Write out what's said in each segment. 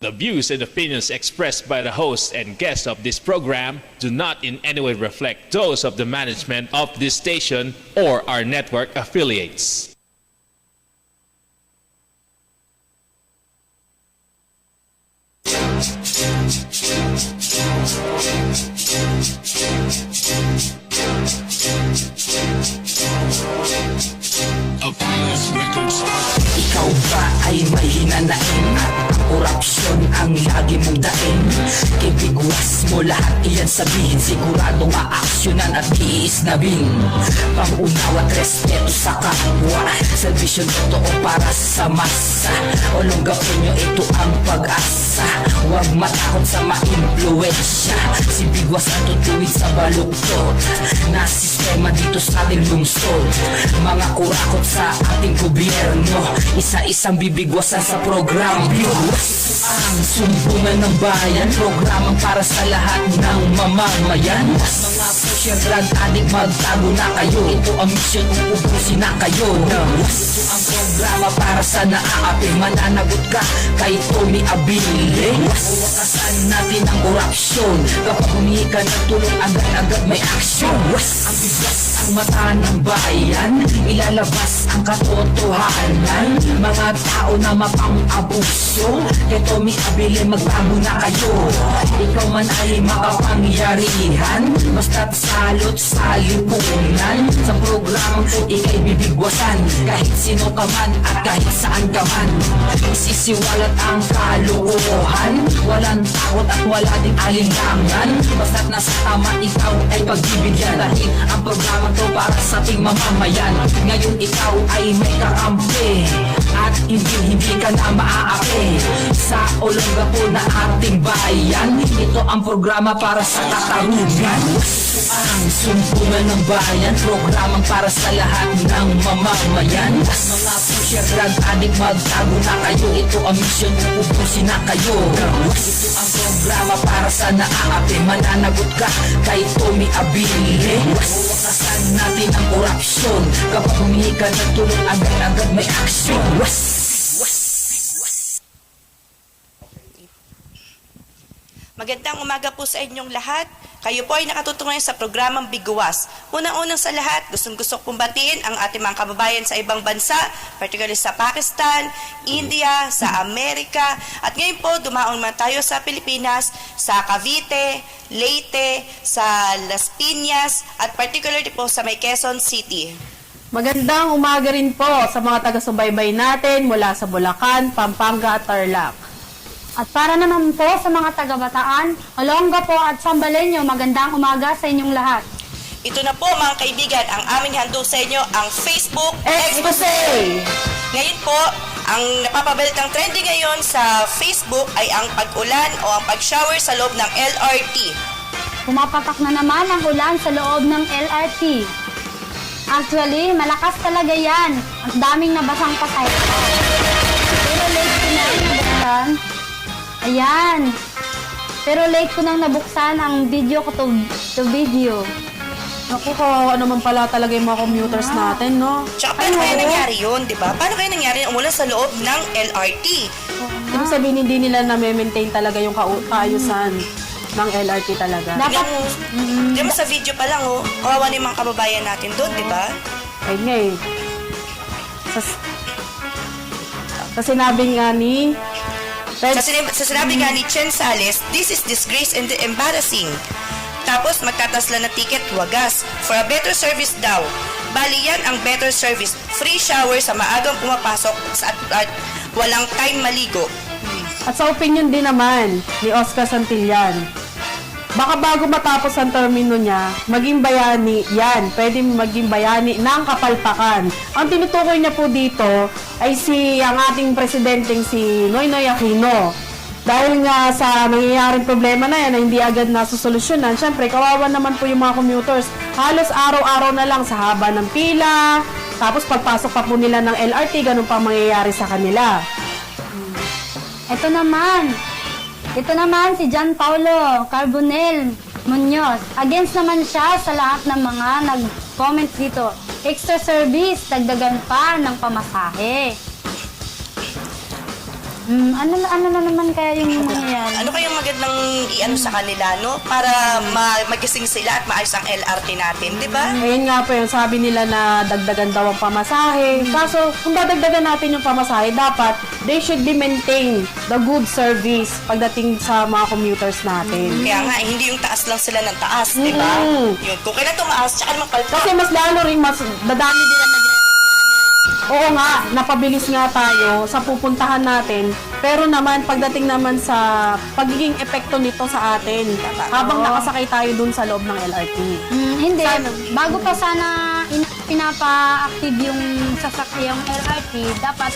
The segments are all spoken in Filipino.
The views and opinions expressed by the host and guests of this program do not in any way reflect those of the management of this station or our network affiliates. Ikaw ba ay may hinanain at korupsyon ang lagi mong daing? Kibigwas mo lahat iyan sabihin, siguradong aaksyonan at iisnabing pangunawa at respeto sa kapwa, servisyon totoo para sa masa. Olonggapin nyo, ito ang pag-asa. Huwag matakot sa ma-impluensya, si Bigwas ang tutuwid sa baluktot na sistema dito sa ating lungsod. Mga kurakot sa ating gobyerno, isa-isang bibigwasan sa programa. Bigwas ang sumbungan ng bayan, programang para sa lahat ng mamamayan. Mga pusher drug addict, magtago na kayo. Ito ang mission, uubusin na kayo. Ito ang programa para sa naaapi, mananagot ka kay Tommy Abilie. Wakasan natin ang korupsyon, kapag humingi ka ng tulong agad-agad may action. Ang Bigwas ang mata ng bayan, ilalabas ang katotohanan. Mga tao na mapang-abuso, kay Tommy Abilie magbago na kayo. Ikaw man ay makapangyarihan, basta't salot sa lipunan. Sa programang to ikay bibigwasan, kahit sino ka man at kahit saan ka man. Isisiwalat ang kalukuhan, walang takot at wala ding alinlangan. Basta't nasa tama ikaw ay pagbibigyan, dahil ang programang to para sa ating mamamayan. Ngayon ikaw ay may kakampi at hindi ka na maaapi sa Olongapo na ating bayan. Ito ang programa para sa katarungan, ang sumpungan ng bayan, programang para sa lahat ng mamamayan. Mga pusher drug addict, magtago na kayo. Ito ang mission, uubusin na kayo. Ito ang programa para sa naaapi, mananagot ka kay Tommy Abilie. Wakasan natin ang korupsyon, kapag humingi ka ng tulong agad-agad may action. Magandang umaga po sa inyong lahat. Kayo po ay nakatutok ngayon sa programang Bigwas. Unang-unang sa lahat, gustong-gusto kong batiin ang ating mga kababayan sa ibang bansa, particularly sa Pakistan, India, sa Amerika. At ngayon po, dumaon man tayo sa Pilipinas, sa Cavite, Leyte, sa Las Piñas, at particularly po sa may Quezon City. Magandang umaga rin po sa mga taga-subaybay natin mula sa Bulacan, Pampanga at Tarlac. At para naman po sa mga taga-Bataan, Olongapo at Sambaleño, magandang umaga sa inyong lahat. Ito na po mga kaibigan, ang aming handog sa inyo, ang Facebook Expose! Ngayon po, ang napapabalitang trending ngayon sa Facebook ay ang pag-ulan o ang pag-shower sa loob ng LRT. Pumapatak na naman ang ulan sa loob ng LRT. Actually, malakas talaga yan. Ang daming nabasang pasahero. Pero late ko na nabuksan. Ayan. Pero late ko nang nabuksan ang video ko to video. Naku, kawawa naman pala talaga yung mga commuters natin, no? Tsaka paano kaya nangyari yun, di ba? Paano kaya nangyari ang umulan sa loob ng LRT? Ibig sabihin, hindi nila na-maintain talaga yung kaayusan ng LRT talaga. Dapat, Di ba sa video pa lang, oh, kawawa na yung mga kababayan natin doon, di ba? Ayun nga eh. Sa sinabi nga ni... Sa sinabi nga ni Chen Sales, this is disgrace and embarrassing. Tapos magtatasla na ticket, wagas, for a better service daw. Bali yan ang better service, free shower sa maagang pumapasok at walang time maligo. At sa opinion din naman ni Oscar Santillan, baka bago matapos ang termino niya, maging bayani yan. Pwede maging bayani ng kapalpakan. Ang tinutukoy niya po dito ay ang ating presidenteng si Noynoy Aquino. Dahil nga sa nangyayaring problema na yan na hindi agad nasusolusyonan, syempre kawawa naman po yung mga commuters. Halos araw-araw na lang sa haba ng pila, tapos pagpasok pa po nila ng LRT, ganun pa mangyayari sa kanila. ito naman si John Paulo Carbonel Munoz. Against naman siya sa lahat ng mga nag-comment dito. Extra service, dagdagan pa ng pamasahe. Ano na naman kaya yung mangyayari? Ano kayang magandang i-ano sa kanila, no? Para magising sila at maayos ang LRT natin, di ba? Ayun nga po yung sabi nila na dagdagan daw ang pamasahe. Kaso, kung dadagdagan natin yung pamasahe, dapat they should be maintain the good service pagdating sa mga commuters natin. Kaya nga, hindi yung taas lang sila ng taas, di ba? Yun, kung kailan tumaas, tsaka naman palpak. Kasi mas lalo rin, mas dadami din ang nagrereklamo. Oo nga, napabilis nga tayo sa pupuntahan natin. Pero naman, pagdating naman sa pagiging epekto nito sa atin, habang nakasakay tayo dun sa loob ng LRT. Hindi. Bago pa sana pinapa-active yung sasakyang LRT, dapat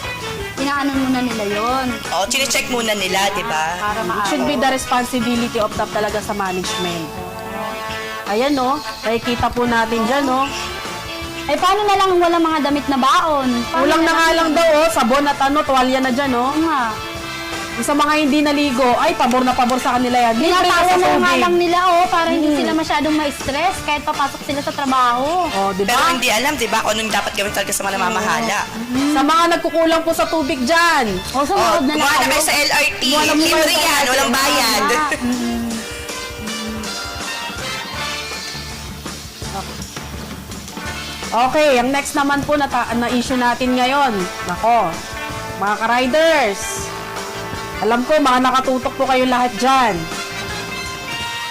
inaano muna nila yon. Oo, chine-check muna nila, di ba? Para It maaraw. should be the responsibility of talaga sa management. Ayan no, nakikita po natin dyan no. Eh, paano na lang walang mga damit na baon? Paano Kulang na nga lang daw oh, sabon at tuwalya na dyan no. Oo nga. Sa mga hindi naligo, ay pabor na pabor sa kanila yan. Libre na Tinatawa sa na nga tubig. lang nila, para hindi sila masyadong ma-stress kahit papasok sila sa trabaho. Oh, di Pero ba? hindi alam, di ba, kung anong dapat gawin talaga sa mga namamahala. Sa mga nagkukulang po sa tubig dyan. O, Oh, sumunod na lang kumain na kayo. kayo sa LRT. Kumain na muna Libre kayo sa yan, LRT. walang bayad. Okay, ang next naman po na issue natin ngayon. Nako, mga ka-riders. Alam ko, mga nakatutok po kayo lahat dyan.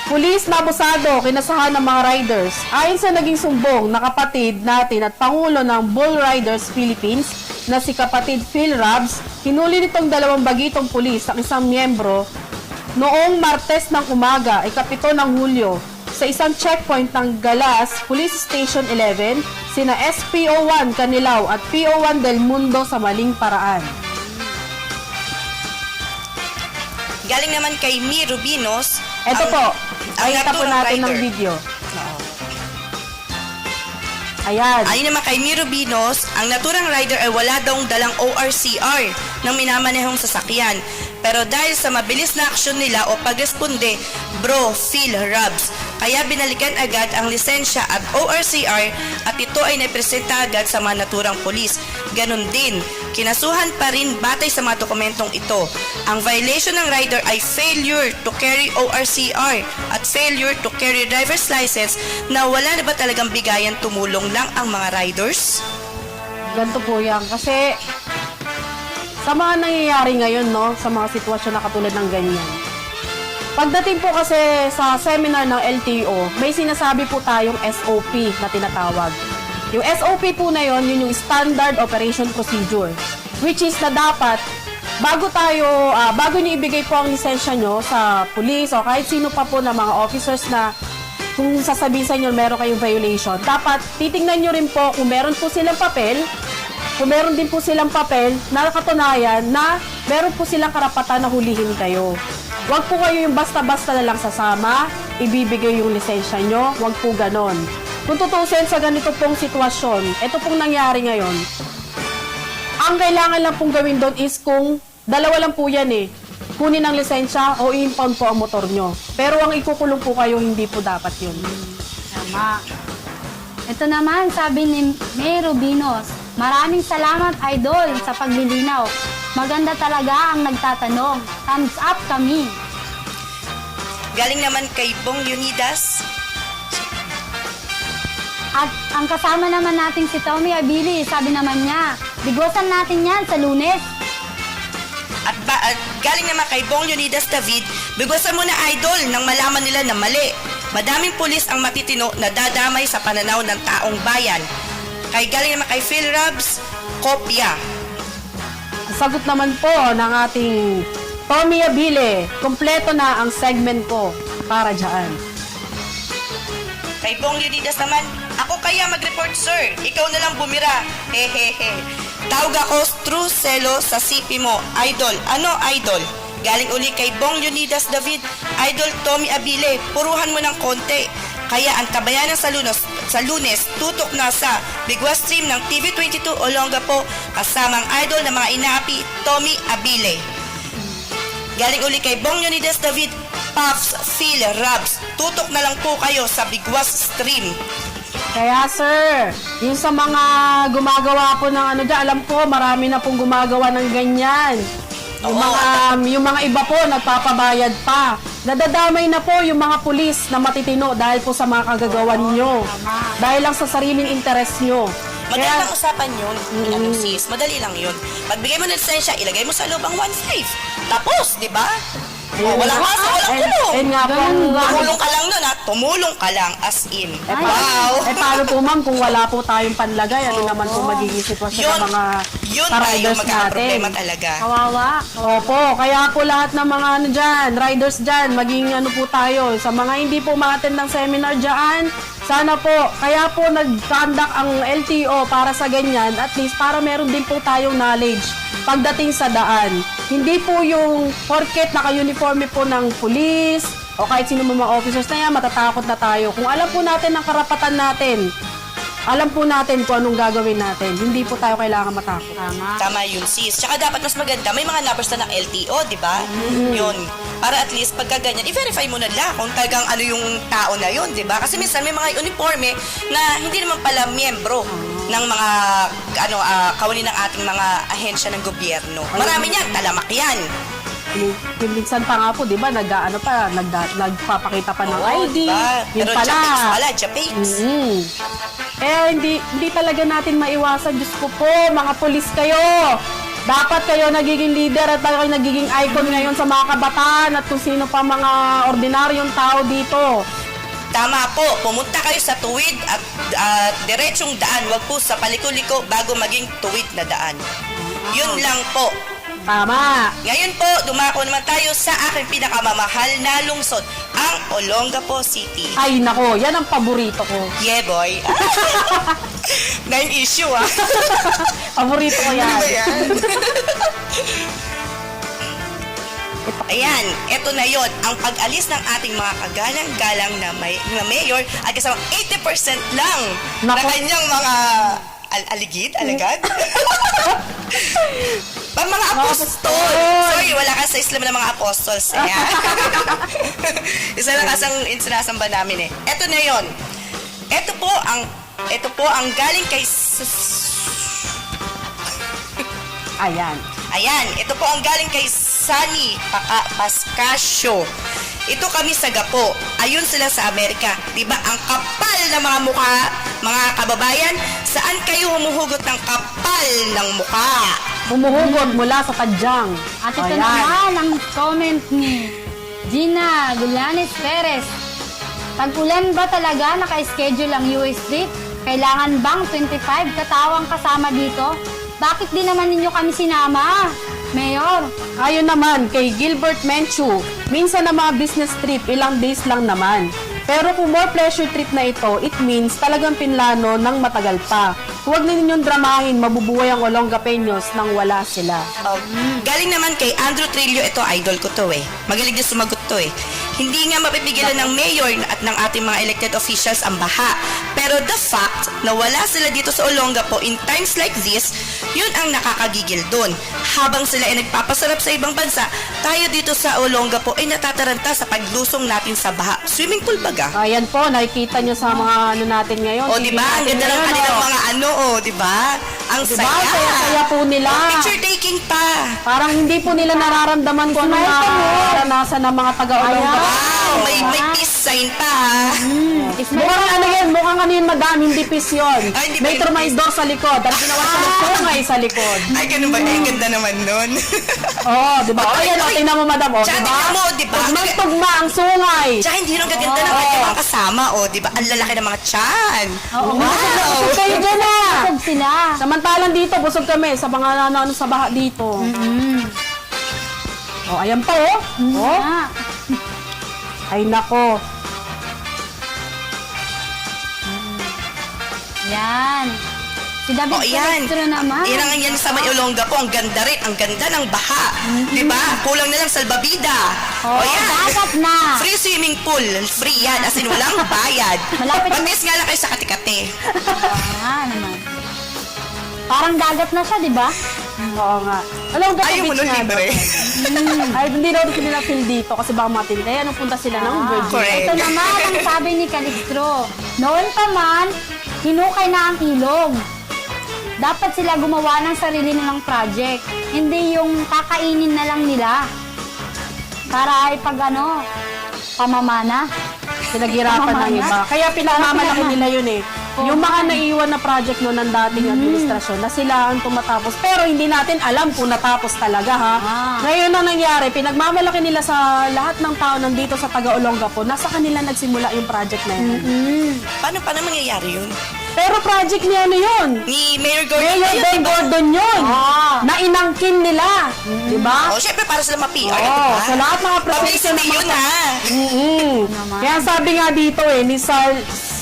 Pulis na abusado, kinasahan ng mga riders. Ayon sa naging sumbong na kapatid natin at Pangulo ng Bull Riders Philippines na si kapatid Phil Rabs, hinuli nitong 2 bagitong pulis ang isang miyembro noong Martes ng umaga, ikapito ng Hulyo, sa isang checkpoint ng Galas Police Station 11, sina SPO1 Canilao at PO1 Del Mundo sa maling paraan. Galing naman kay Mi Rubinos. Ito po, ang pakita po naturang natin ng rider. video. Ayan. Ayon naman kay Mi Rubinos, ang naturang rider ay wala daw dalang ORCR ng minamanehong sasakyan. Pero dahil sa mabilis na aksyon nila o pagresponde, Bro Phil Rabs, kaya binalikan agad ang lisensya at ORCR at ito ay naipresenta agad sa mga naturang polis. Ganon din, kinasuhan pa rin batay sa mga dokumentong ito. Ang violation ng rider ay failure to carry ORCR at failure to carry driver's license na wala na ba talagang bigayan tumulong lang ang mga riders? Ganito po yan. Kasi sa mga nangyayari ngayon, no, sa mga sitwasyon na katulad ng ganyan. Pagdating po kasi sa seminar ng LTO, may sinasabi po tayong SOP na tinatawag. Yung SOP po na yon, yun yung Standard Operation Procedure. Which is na dapat, bago nyo ibigay po ang lisensya nyo sa police o kahit sino pa po na mga officers na kung sasabihin sa inyo meron kayong violation, dapat titingnan nyo rin po kung meron po silang papel. Kung meron din po silang papel na katunayan na meron po silang karapatan na hulihin kayo. Huwag po kayo yung basta-basta na lang sasama, ibibigay yung lisensya nyo, huwag po ganon. Kung tutusin sa ganito pong sitwasyon, ito pong nangyari ngayon, ang kailangan lang pong gawin doon is kung dalawa lang po yan kunin ang lisensya o i-impound po ang motor nyo. Pero ang ikukulong po kayo, hindi po dapat yun. Tama. Ito naman, sabi ni May Rubinos, maraming salamat, Idol, sa paglilinaw. Maganda talaga ang nagtatanong. Thumbs up kami. Galing naman kay Bong Leonidas. At ang kasama naman nating si Tommy Abili, sabi naman niya, bigosan natin yan sa Lunes. At galing naman kay Bong Leonidas David, bigosan mo na idol nang malaman nila na mali. Madaming pulis ang matitino na dadamay sa pananaw ng taong bayan. Kay galing naman kay Phil Rabs, kopya. Sagot naman po ng ating Tommy Abile, kompleto na ang segment ko para dyan. Kay Bong Leonidas naman, ako kaya mag-report sir, ikaw na lang bumira. Hehehe. Tawag ako true selo sa CP mo. Idol, ano idol? Galing uli kay Bong Leonidas David, Idol Tommy Abile, puruhan mo ng konti. Kaya ang tabayanan sa Lunes, tutok na sa Bigwas stream ng TV22 Olongapo, kasamang idol na mga inaapi, Tommy Abile. Galing uli kay Bong Leonidas David, Puffs, Phil, Rabs, tutok na lang po kayo sa Bigwas stream. Kaya sir, yung sa mga gumagawa po ng dyan, alam ko marami na pong gumagawa ng ganyan. Yung mga iba po, nagpapabayad pa. Nadadamay na po yung mga pulis na matitino dahil po sa mga kagagawan nyo. Dahil lang sa sariling interes nyo. Madali lang usapan yun, ano, sis. Madali lang yun. Pagbigay mo ng lisensya, ilagay mo sa loob ang 1.5. Tapos, di ba? Walang kaso, walang kulong. Nga po, Tumulong ka lang nun, ha? Tumulong ka lang, as in. Wow! paano po ma'am kung wala po tayong panlagay? Ano naman po magiging sitwasyon Yun, ng mga yun tayo riders natin? magkakaproblema talaga. Kawawa. Opo, kaya po lahat ng mga ano dyan, riders dyan, maging ano po tayo. Sa mga hindi po ma-attend ng seminar dyan, sana po, kaya po nag-conduct ang LTO para sa ganyan, at least para meron din po tayong knowledge pagdating sa daan. Hindi po yung porket naka-uniforme po ng pulis o kahit sino mga officers na yan, matatakot na tayo. Kung alam po natin ang karapatan natin, alam po natin kung anong gagawin natin. Hindi po tayo kailangan matakot. Tama yun, sis. Tsaka dapat mas maganda, may mga numbers na ng LTO, di ba? Yun. Para at least pagka ganyan, i-verify mo na lang kung talagang ano yung tao na yun, di ba? Kasi minsan may mga uniforme na hindi naman pala miyembro ng mga kawani ng ating mga ahensya ng gobyerno. Marami niyan, talamak yan. Minsan pa nga po, di ba, nagpapakita pa ng ID. Diba? Yun Pero pala. Japix pala, Japix. Hindi talaga natin maiwasan. Diyos ko po, mga pulis kayo. Dapat kayo nagiging leader at kayo nagiging icon ngayon sa mga kabataan at kung sino pa mga ordinaryong tao dito. Tama po, pumunta kayo sa tuwid at diretsong daan, wag po sa paliko-liko bago maging tuwid na daan. Yun lang po. Tama. Ngayon po, dumako naman tayo sa aking pinakamamahal na lungsod, ang Olongapo City. Ay, nako, yan ang paborito ko. Yeah, boy. Na yung issue, ah. Paborito ko yan. Ano ba yan? Ayan, eto na yon ang pag-alis ng ating mga kagalang-galang na mayor at kasama 80% lang na Nako. kanyang mga alagad? Mga apostol. Sorry, wala ka sa Islam ng mga apostles. Ayan. Isa lang kasang sinasamba namin eh. Eto na yon. Ito po ang galing kay Ayan. Ayan, ito po ang galing kay Sunny Pascasio. Ito kami sa Gapo. Ayun sila sa Amerika. Diba ang kapal na mga mukha, mga kababayan? Saan kayo humuhugot ng kapal ng mukha? Humuhugot mula sa tadyang. At ito Ayan. naman ang comment ni Gina Gulanes Perez. Tag-ulan ba talaga naka-schedule ang US trip? Kailangan bang 25 katawang kasama dito? Bakit di naman ninyo kami sinama? Mayor, Ayon naman kay Gilbert Menchu, minsan na mga business trip, ilang days lang naman. Pero kung more pleasure trip na ito, it means talagang pinlano ng matagal pa. Huwag na ninyong dramahin, mabubuhay ang Olongapeños nang wala sila. Galing naman kay Andrew Trillo. Ito, idol ko to eh. Magaling din sumagot to eh. Hindi nga mapipigilan ng mayor at ng ating mga elected officials ang baha. Pero the fact na wala sila dito sa Olongapo in times like this, yun ang nakakagigil dun. Habang sila ay nagpapasarap sa ibang bansa, tayo dito sa Olongapo ay natataranta sa paglusong natin sa baha. Swimming pool baga. Ayan po, nakikita nyo sa mga ano natin ngayon. O, di ba? Ang ganda ng kanilang mga ano, o, di ba? Ang Diba? saya. Saya po nila. Picture taking pa. Parang hindi po nila nararamdaman kung ano na karanasan ng mga taga-Olongapo. Wow, may peace sign pa, ha? Mukhang ano yun, mukhang ano yun, madam, hindi pis yun. Ay, hindi ba May yun trumaydor sa likod, at ginawa sa sungay sa likod. Ay, ganun ba? Ay, ganda naman nun. Oo, di ba? O yan, o, tingnan mo, madam, o, di Tsaka ba? tingnan mo, di ba? Tugmang-tugma ang sungay. Tsaka hindi nung gaganda ng kanyang mga kasama, o, di ba? Ang lalaki ng mga tiyan. oo, Busog kayo dyan na. busog sila. Samantalang dito, busog kami sa mga ano sa baha dito. O, ayan pa, oh. Oh, Ah, ay nako. yan. Si David O, yan. Castro naman. Yan ang yan sa may Olongapo. Ang ganda rin. Ang ganda ng baha. Di ba? Kulang na lang salbabida. O, yan. dagat na. Free swimming pool. Free yan. As in, walang bayad. Malapit na. Mag-miss nga lang kayo sa kati-kati. Ah, naman. Parang dagat na siya, di ba? Oo nga. Alam mo, Ayaw mo nun, libre. Ay, hindi daw nila feel dito kasi baka matindi. Kaya nung punta sila ng Virgin. Correct. Ito naman ang sabi ni Calixtro. Noon pa man, hinukay na ang ilog. Dapat sila gumawa ng sarili nilang project. Hindi yung kakainin na lang nila. Para ay pag pamamana. Pinaghirapan ng iba. Kaya pinamamalaki nila yun eh. Yung mga naiwan na project no ng dating administrasyon na sila ang tumatapos. Pero hindi natin alam kung natapos talaga ha. Ngayon na nangyari, pinagmamalaki nila sa lahat ng tao nandito sa Taga-Olongapo. Nasa kanila nagsimula yung project na yan. Paano mangyayari yun? Pero project niya ano yun? Ni Mayor Gordon Mayor yun, Ben diba? Gordon yun. Na inangkin nila. Di ba? Oh, syempre para sila ma-PR, Oo, diba? sa lahat mga profession Publicity ng yun, mga... ha? Kaya sabi nga dito ni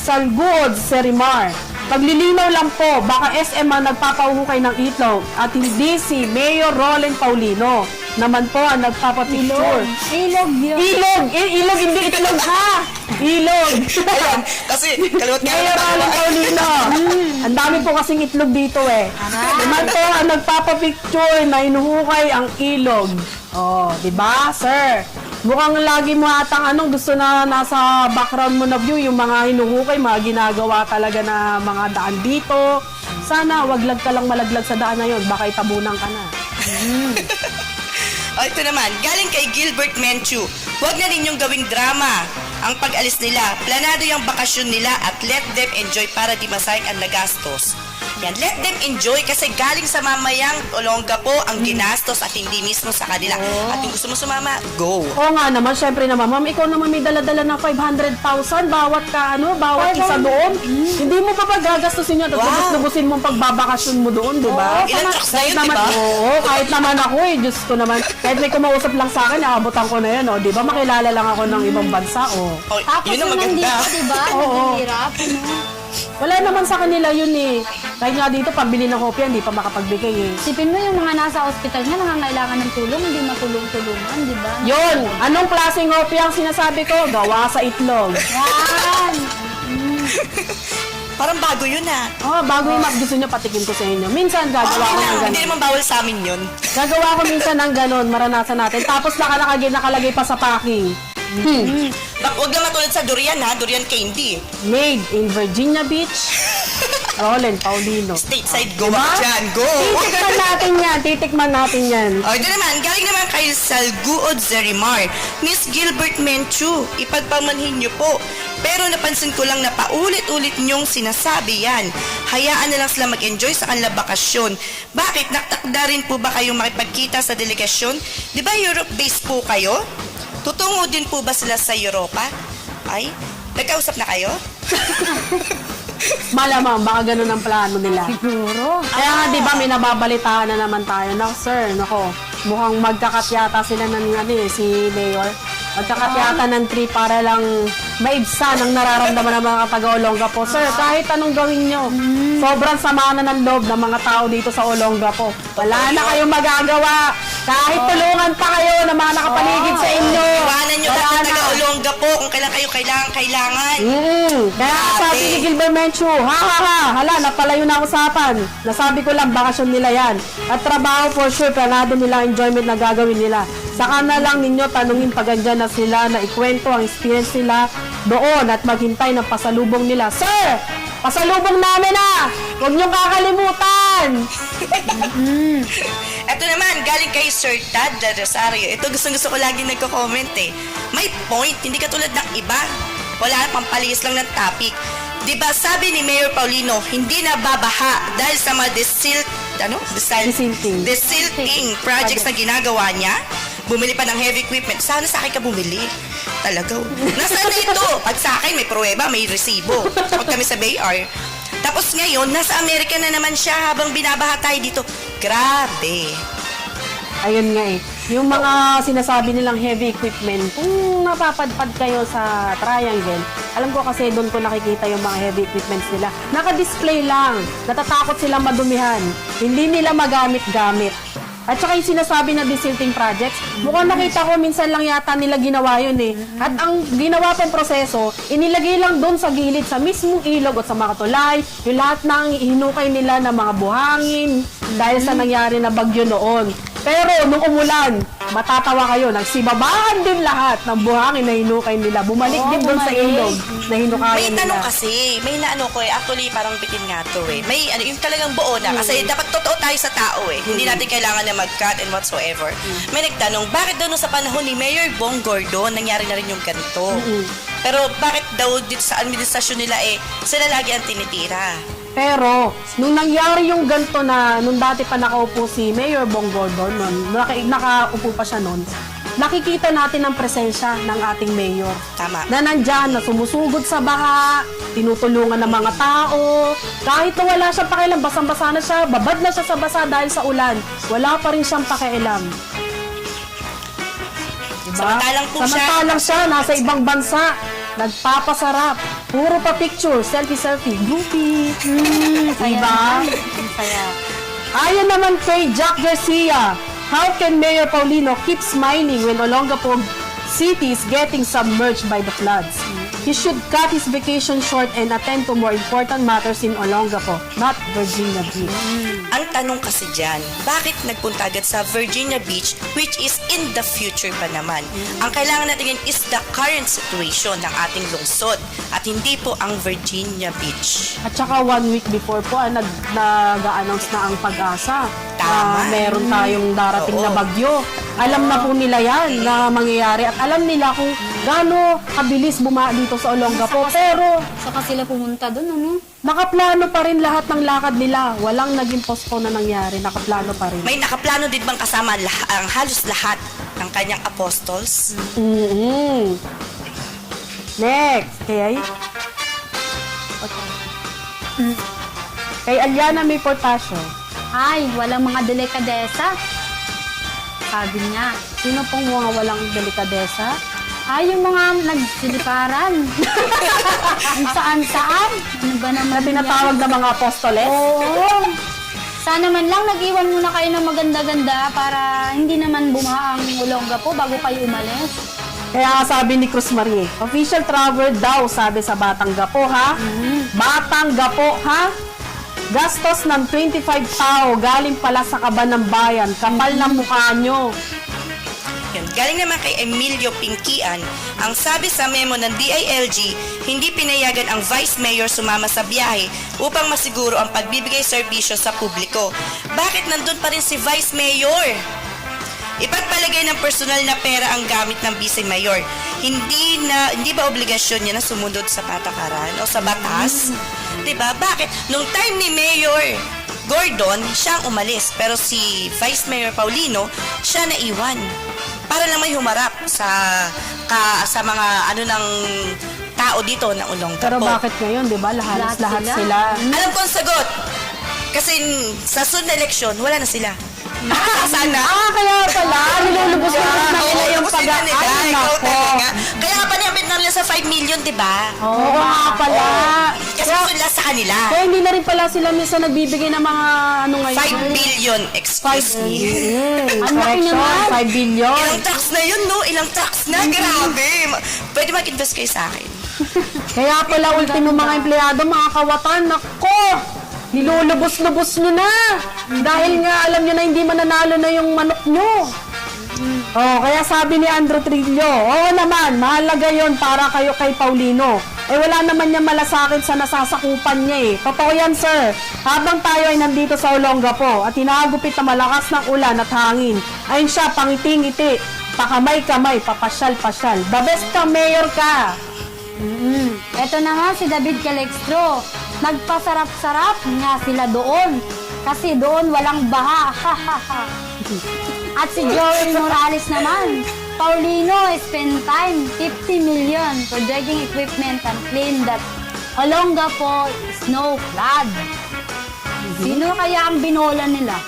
Salguod Serimar, paglilinaw lang po, baka SM ang nagpapahukay ng itlog at hindi si Mayor Roland Paulino naman po ang nagpapapicture. Ilog yun. Ilog, hindi itlog ha! Ilog! Ayan, kasi kaliwat nga Mayor Roland Paulino. Ang dami po kasing itlog dito eh. Naman po ang nagpapapicture na inuhukay ang ilog. Oh, di ba, sir? Mukhang lagi mo atang gusto na nasa background mo na view, yung mga hinuhukay, mga ginagawa talaga na mga daan dito. Sana wag ka lang malaglag sa daan na yun, baka itabunan ka na. Oh, ito naman, galing kay Gilbert Menchu. Huwag na rin yung gawing drama ang pag-alis nila. Planado yung bakasyon nila at let them enjoy para di masayang ang nagastos. Yan, let them enjoy kasi galing sa mamayang Olongapo ang ginastos at hindi mismo sa kanila. At kung gusto mo sumama, go! Oo nga naman, syempre naman, ma'am, ikaw naman may dala-dala ng 500,000 bawat bawat isa doon. Hindi mo pa gagastusin yun at lubos-lubusin mo ang pagbabakasyon mo doon, di ba? Ilang trucks na yun, naman, di ba? Oo, kahit naman ako Diyos ko naman. Kahit may kumausap lang sa akin, aabutan ko na yan, di ba? Makilala lang ako ng ibang bansa, Oh, Tapos yun ang yung maganda. nandito, diba? Naghihirap, Wala naman sa kanila yun eh. Kahit nga dito, pambili ng kopya, hindi pa makapagbigay eh. Sipin mo yung mga nasa ospital nga, nangangailangan ng tulong, hindi matulong-tulungan, di ba? Yun! Anong klaseng kopya ang sinasabi ko? Gawa sa itlog. Yan! Parang bago yun, ha? Oh, bago yung map, gusto nyo patikin ko sa inyo. Minsan gagawa ko ng Hindi ganun. naman bawal sa amin yun. Gagawa ko minsan ng ganun, maranasan natin. Tapos nakalagay pa sa packing. Huwag lang matulad sa durian, ha? Durian candy. Made in Virginia Beach, Roland Paulino. Stateside, go Diba? dyan, go! Titikman natin yan. O, ito naman, galing naman kay Salguod Zerimar. Miss Gilbert Menchu, ipagpamanhin niyo po. Pero napansin ko lang na paulit-ulit niyong sinasabi yan. Hayaan na lang sila mag-enjoy sa kanilang bakasyon. Bakit? Naktakda rin po ba kayong makipagkita sa delegasyon? Di ba Europe-based po kayo? Tutungo din po ba sila sa Europa? Ay, nagkausap na kayo? Malamang, baka ganun ang plano nila. Siguro. Kaya nga, di ba, may nababalitaan na naman tayo. Sir, mukhang magkakat yata sila si Mayor. Magkakat yata ng tree para lang maibsan ang nararamdaman ng mga taga-Olongapo. Sir, kahit anong gawin nyo, sobrang sama na ng loob ng mga tao dito sa Olongapo. Wala na kayong magagawa. Kahit tulungan pa kayo ng mga nakapaligid sa inyo. Iwanan nyo lahat ng taga-Olongapo kung kailan kayo kailangan. Kaya sabi ni Gilbert Menchu, hala, napalayo na ang usapan. Nasabi ko lang, bakasyon nila yan. At trabaho for sure, planado nila enjoyment na gagawin nila. Saka na lang ninyo tanungin pag andyan na sila na ikwento ang experience nila doon at maghintay ng pasalubong nila. Sir, pasalubong namin na! Huwag niyong kakalimutan! Ito naman, galing kay Sir Tad de Rosario. Ito gusto ko lagi nagko-comment eh. May point, hindi katulad ng iba. Wala na, pampalis lang ng topic. Diba sabi ni Mayor Paulino, hindi na babaha dahil sa mga desilting projects na ginagawa niya? Bumili pa ng heavy equipment. Sana sa akin ka bumili. Talaga. Nasaan na ito? Pag sa akin, may pruweba, may resibo. Pag kami sa Bayar. Tapos ngayon, nasa Amerika na naman siya habang binabaha tayo dito. Grabe. Ayun nga eh. Yung mga sinasabi nilang heavy equipment, kung napapadpad kayo sa triangle, alam ko kasi doon ko nakikita yung mga heavy equipments nila. Naka-display lang. Natatakot silang madumihan. Hindi nila magamit-gamit. At saka yung sinasabi na desilting projects, mukhang nakita ko minsan lang yata nila ginawa yun eh. At ang ginawa pang proseso, inilagay lang doon sa gilid, sa mismong ilog at sa mga tulay, yung lahat ng hinukay nila ng mga buhangin dahil sa nangyari na bagyo noon. Pero nung umulan, matatawa kayo, nagsibabahan din lahat ng buhangin na hinukay nila. Bumalik din doon sa ilog na hinukayan May nila. tanong kasi, may naano ko actually parang bitin nga to May yung talagang buo na. Kasi dapat totoo tayo sa tao Hindi natin kailangan na mag-cut and whatsoever. May nagtanong, bakit daw sa panahon ni Mayor Bong Gordon, nangyari na rin yung ganito? Pero bakit daw dito sa administrasyon nila sila lagi ang tinitira? Pero, nung nangyari yung ganito na, nung dati pa nakaupo si Mayor Bong Gordon, nun, nakaupo pa siya nun, nakikita natin ang presensya ng ating mayor. Tama. Na nandyan, na sumusugod sa baha, tinutulungan ng mga tao, kahit na wala siyang pakialam, basang-basa na siya, babad na siya sa basa dahil sa ulan, wala pa rin siyang pakialam. Diba? Samantalang siya, nasa ibang bansa, nagpapasarap. Puro pa picture, selfie, groupie. Diba? Saya. Ayon naman kay Jack Garcia, how can Mayor Paulino keep smiling when Olongapo City is getting submerged by the floods? He should cut his vacation short and attend to more important matters in Olongapo, not Virginia Beach. Ang tanong kasi dyan, bakit nagpunta agad sa Virginia Beach, which is in the future pa naman? Ang kailangan natin is the current situation ng ating lungsod at hindi po ang Virginia Beach. At saka 1 week before po, nag-announce na ang Pag-asa. Tama. Meron tayong darating Oo. na bagyo. Alam na po nila yan na mangyayari at alam nila kung gaano kabilis dito sa Olongapo. Pero Saka sila pumunta doon, ano? nakaplano pa rin lahat ng lakad nila. Walang naging postpone na nangyari. Nakaplano pa rin. May nakaplano din bang kasama ang halos lahat ng kanyang apostles? Next. Kay Aliana May Portasio. Ay, walang mga delikadesa. Sabi niya. Sino pong mga walang delikadesa? Ay, yung mga nagsiliparan. Ang saan-saan. Ano ba naman Na tinatawag na mga apostoles? Oo. Sana man lang nag-iwan muna kayo ng maganda-ganda para hindi naman bumaha ang Olongapo bago kayo umalis. Kaya sabi ni Cruz Marie, official travel daw, sabi sa Batang Gapo, ha? Batang Gapo, ha? Gastos ng 25 tao, galing pala sa kaban ng bayan. Kapal ng mukha nyo. Yan. Galing naman kay Emilio Pinkian, ang sabi sa memo ng DILG, hindi pinayagan ang Vice Mayor sumama sa biyahe upang masiguro ang pagbibigay serbisyo sa publiko. Bakit nandun pa rin si Vice Mayor? Ipagpalagay ng personal na pera ang gamit ng Vice Mayor. Hindi ba obligasyon niya na sumunod sa patakaran o sa batas? 'Di ba? Bakit? Nung time ni Mayor Gordon, siya ang umalis. Pero si Vice Mayor Paulino, siya naiwan. Para lang may humarap sa mga ng tao dito na Olongapo. Pero bakit ngayon, di ba? Lahat sila. Alam ko ang sagot. Kasi sa sunod na eleksyon, wala na sila. Sana. Kaya pala, nilulubos na nila yung pag-aaral. Ikaw talaga. Kaya nga paniyabit na nila sa 5 million, di ba? Oo nga pala. Kasi sila sa kanila. Kaya hindi na rin pala sila minsan nagbibigay ng mga ngayon. 5 billion, excuse me. Ang laki naman. 5 billion. Ilang tax na yun, no? Ilang tax na? Grabe. Pwede mag-invest kayo sa akin. Kaya pala, ultimo mga empleyado, mga kawatan, nako! Nilulubos-lubos nyo na. Dahil nga alam nyo na hindi mananalo na yung manok nyo. Kaya sabi ni Andrew Trillo, oo naman, mahalaga yon para kayo kay Paulino. Wala naman niya malasakit sa nasasakupan niya eh. Totoo yan, sir. Habang tayo ay nandito sa Olongapo at hinahagupit na malakas ng ulan at hangin, ayun siya, pangiti-ngiti, pakamay-kamay, papasyal-pasyal. The best ka, mayor ka. Ito naman si David Calextro. Nagpasarap-sarap nga sila doon. Kasi doon walang baha. At si Joey Morales naman. Paulino spend time 50 million for dredging equipment and clean that Olongapo snow flood. Sino kaya ang binola nila?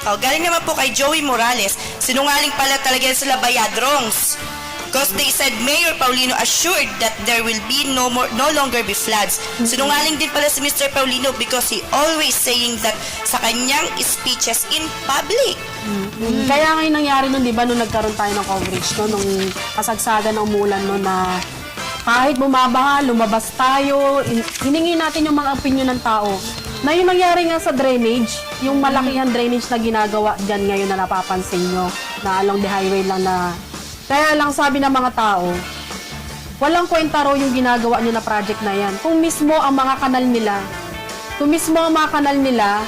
Galing naman po kay Joey Morales. Sinungaling pala talaga sila bayadrongs. Because they said Mayor Paulino assured that there will be no longer be floods. Sinungaling din pala si Mr. Paulino because he always saying that sa kanyang speeches in public. Kaya ngayon nangyari nun, di ba, nung nagkaroon tayo ng coverage, no, nung kasagsagan ng umulan, no, na kahit bumabaha, lumabas tayo, hiningi natin yung mga opinion ng tao. Na yung nangyari nga sa drainage, yung malakihan drainage na ginagawa dyan ngayon na napapansin nyo, na along the highway lang na, kaya lang sabi ng mga tao, walang kwenta raw yung ginagawa nyo na project na yan. Kung mismo ang mga kanal nila,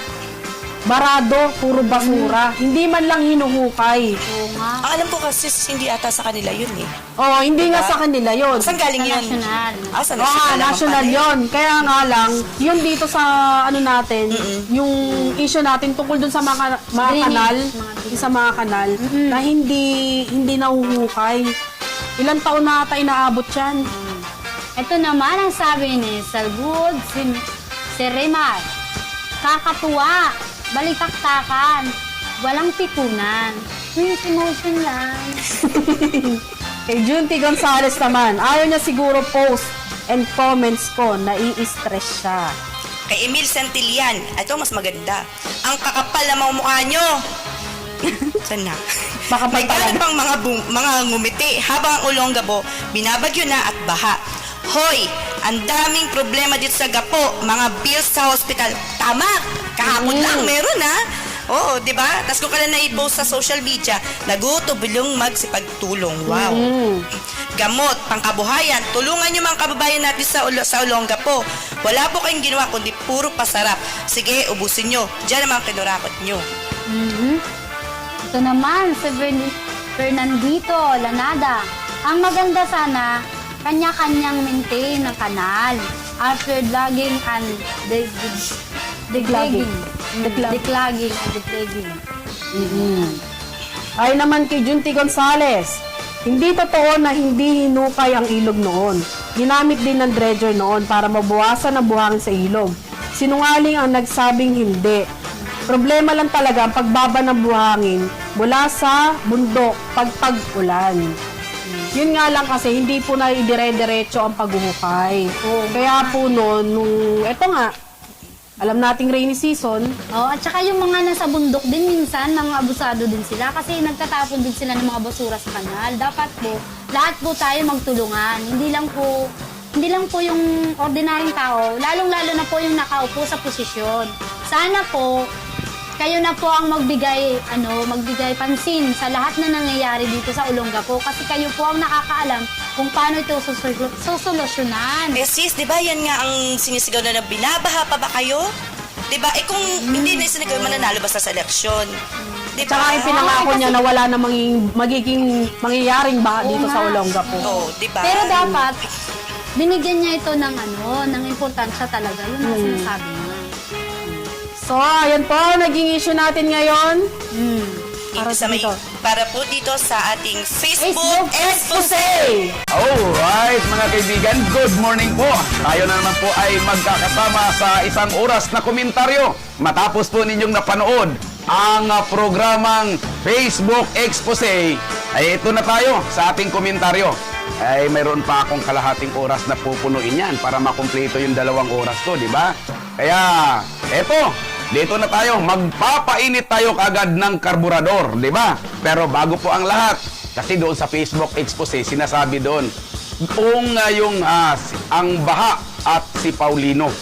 barado, puro basura, hindi man lang hinuhukay. Oo nga. Ang alam ko kasi hindi ata sa kanila yun eh. Oh, hindi Diba? nga sa kanila yon. Saan galing Sa yun? national. Sa Oo, national. naman national pala yon. Kaya nga lang, yun dito sa ano natin, yung issue natin tungkol dun sa mga Drainage, kanal, mga sa mga kanal, na hindi nahuhukay. Ilang taon na ata inaabot yan. Ito naman ang sabi ni Salgud si Remar. Kakatuwa, balitaktakan, walang pikunan. Emotion lang. Kay Junty Gonzales naman, ayaw niya siguro post and comments ko, nai-stress siya. Kay Emil Santillan, ito mas maganda. Ang kakapal na mga mukha nyo. Saan na? Makapal May talaga. galang pang mga ngumiti habang ang Olongapo, binabagyo na at baha. Hoy, ang daming problema dito sa Gapo, mga bills sa hospital. Tama, kahapon lang meron ha. Oo, di ba? Tapos kung kailan na-i-post sa social media, nagutubulong magsipagtulong. Wow. Gamot, pangkabuhayan, tulungan niyo mga kababayan natin sa Olongapo. Wala po kayong ginawa kundi puro pasarap. Sige, ubusin niyo. Diyan naman kinurakot niyo. Ito naman si Fernandito Lanada. Ang maganda sana, kanya-kanyang maintain ng kanal after vlogging and declogging. Ay naman kay Junty Gonzales, hindi totoo na hindi hinukay ang ilog noon. Ginamit din ng dredger noon para mabawasan ang buhangin sa ilog. Sinungaling ang nagsabing hindi. Problema lang talaga ang pagbaba ng buhangin mula sa bundok pag ulan. Yun nga lang kasi hindi po na idire-diretso ang paghuhukay. Kaya po noon, eto nga, alam nating rainy season, Oh, at saka yung mga nasa bundok din minsan, mga abusado din sila kasi nagtatapon din sila ng mga basura sa kanal. Dapat po, lahat po tayo magtulungan. Hindi lang po yung ordinaryong tao, lalong-lalo na po yung nakaupo sa posisyon. Sana po, kayo na po ang magbigay pansin sa lahat na nangyayari dito sa Olongapo kasi kayo po ang nakakaalam kung paano ito susolusyonan. Eh sis, di ba yan nga ang sinisigaw na binabaha pa ba kayo? Di ba? Eh kung hindi na sinisigaw, mananalo ba sa seleksyon? Di ba? tsaka ipinangako niya na wala na magiging mangyayaring baha Oo dito sa nga. Olongapo. Oo, di ba? Pero dapat, binigyan niya ito ng importansya talaga. Yun ang sinasabi niya. So, ayan po, naging issue natin ngayon. Para po dito sa ating Facebook Expose! Alright mga kaibigan, good morning po. Tayo na naman po ay magkakasama sa isang oras na komentaryo. Matapos po ninyong napanood ang programang Facebook Expose, ay ito na tayo sa ating komentaryo. Ay mayroon pa akong kalahating oras na pupunuin yan para makumpleto yung 2 oras ko, di ba? Kaya, eto, dito na tayo, magpapainit tayo kagad ng karburador, di ba? Pero bago po ang lahat, kasi doon sa Facebook Expose, sinasabi doon, kung ang baha at si Paulino.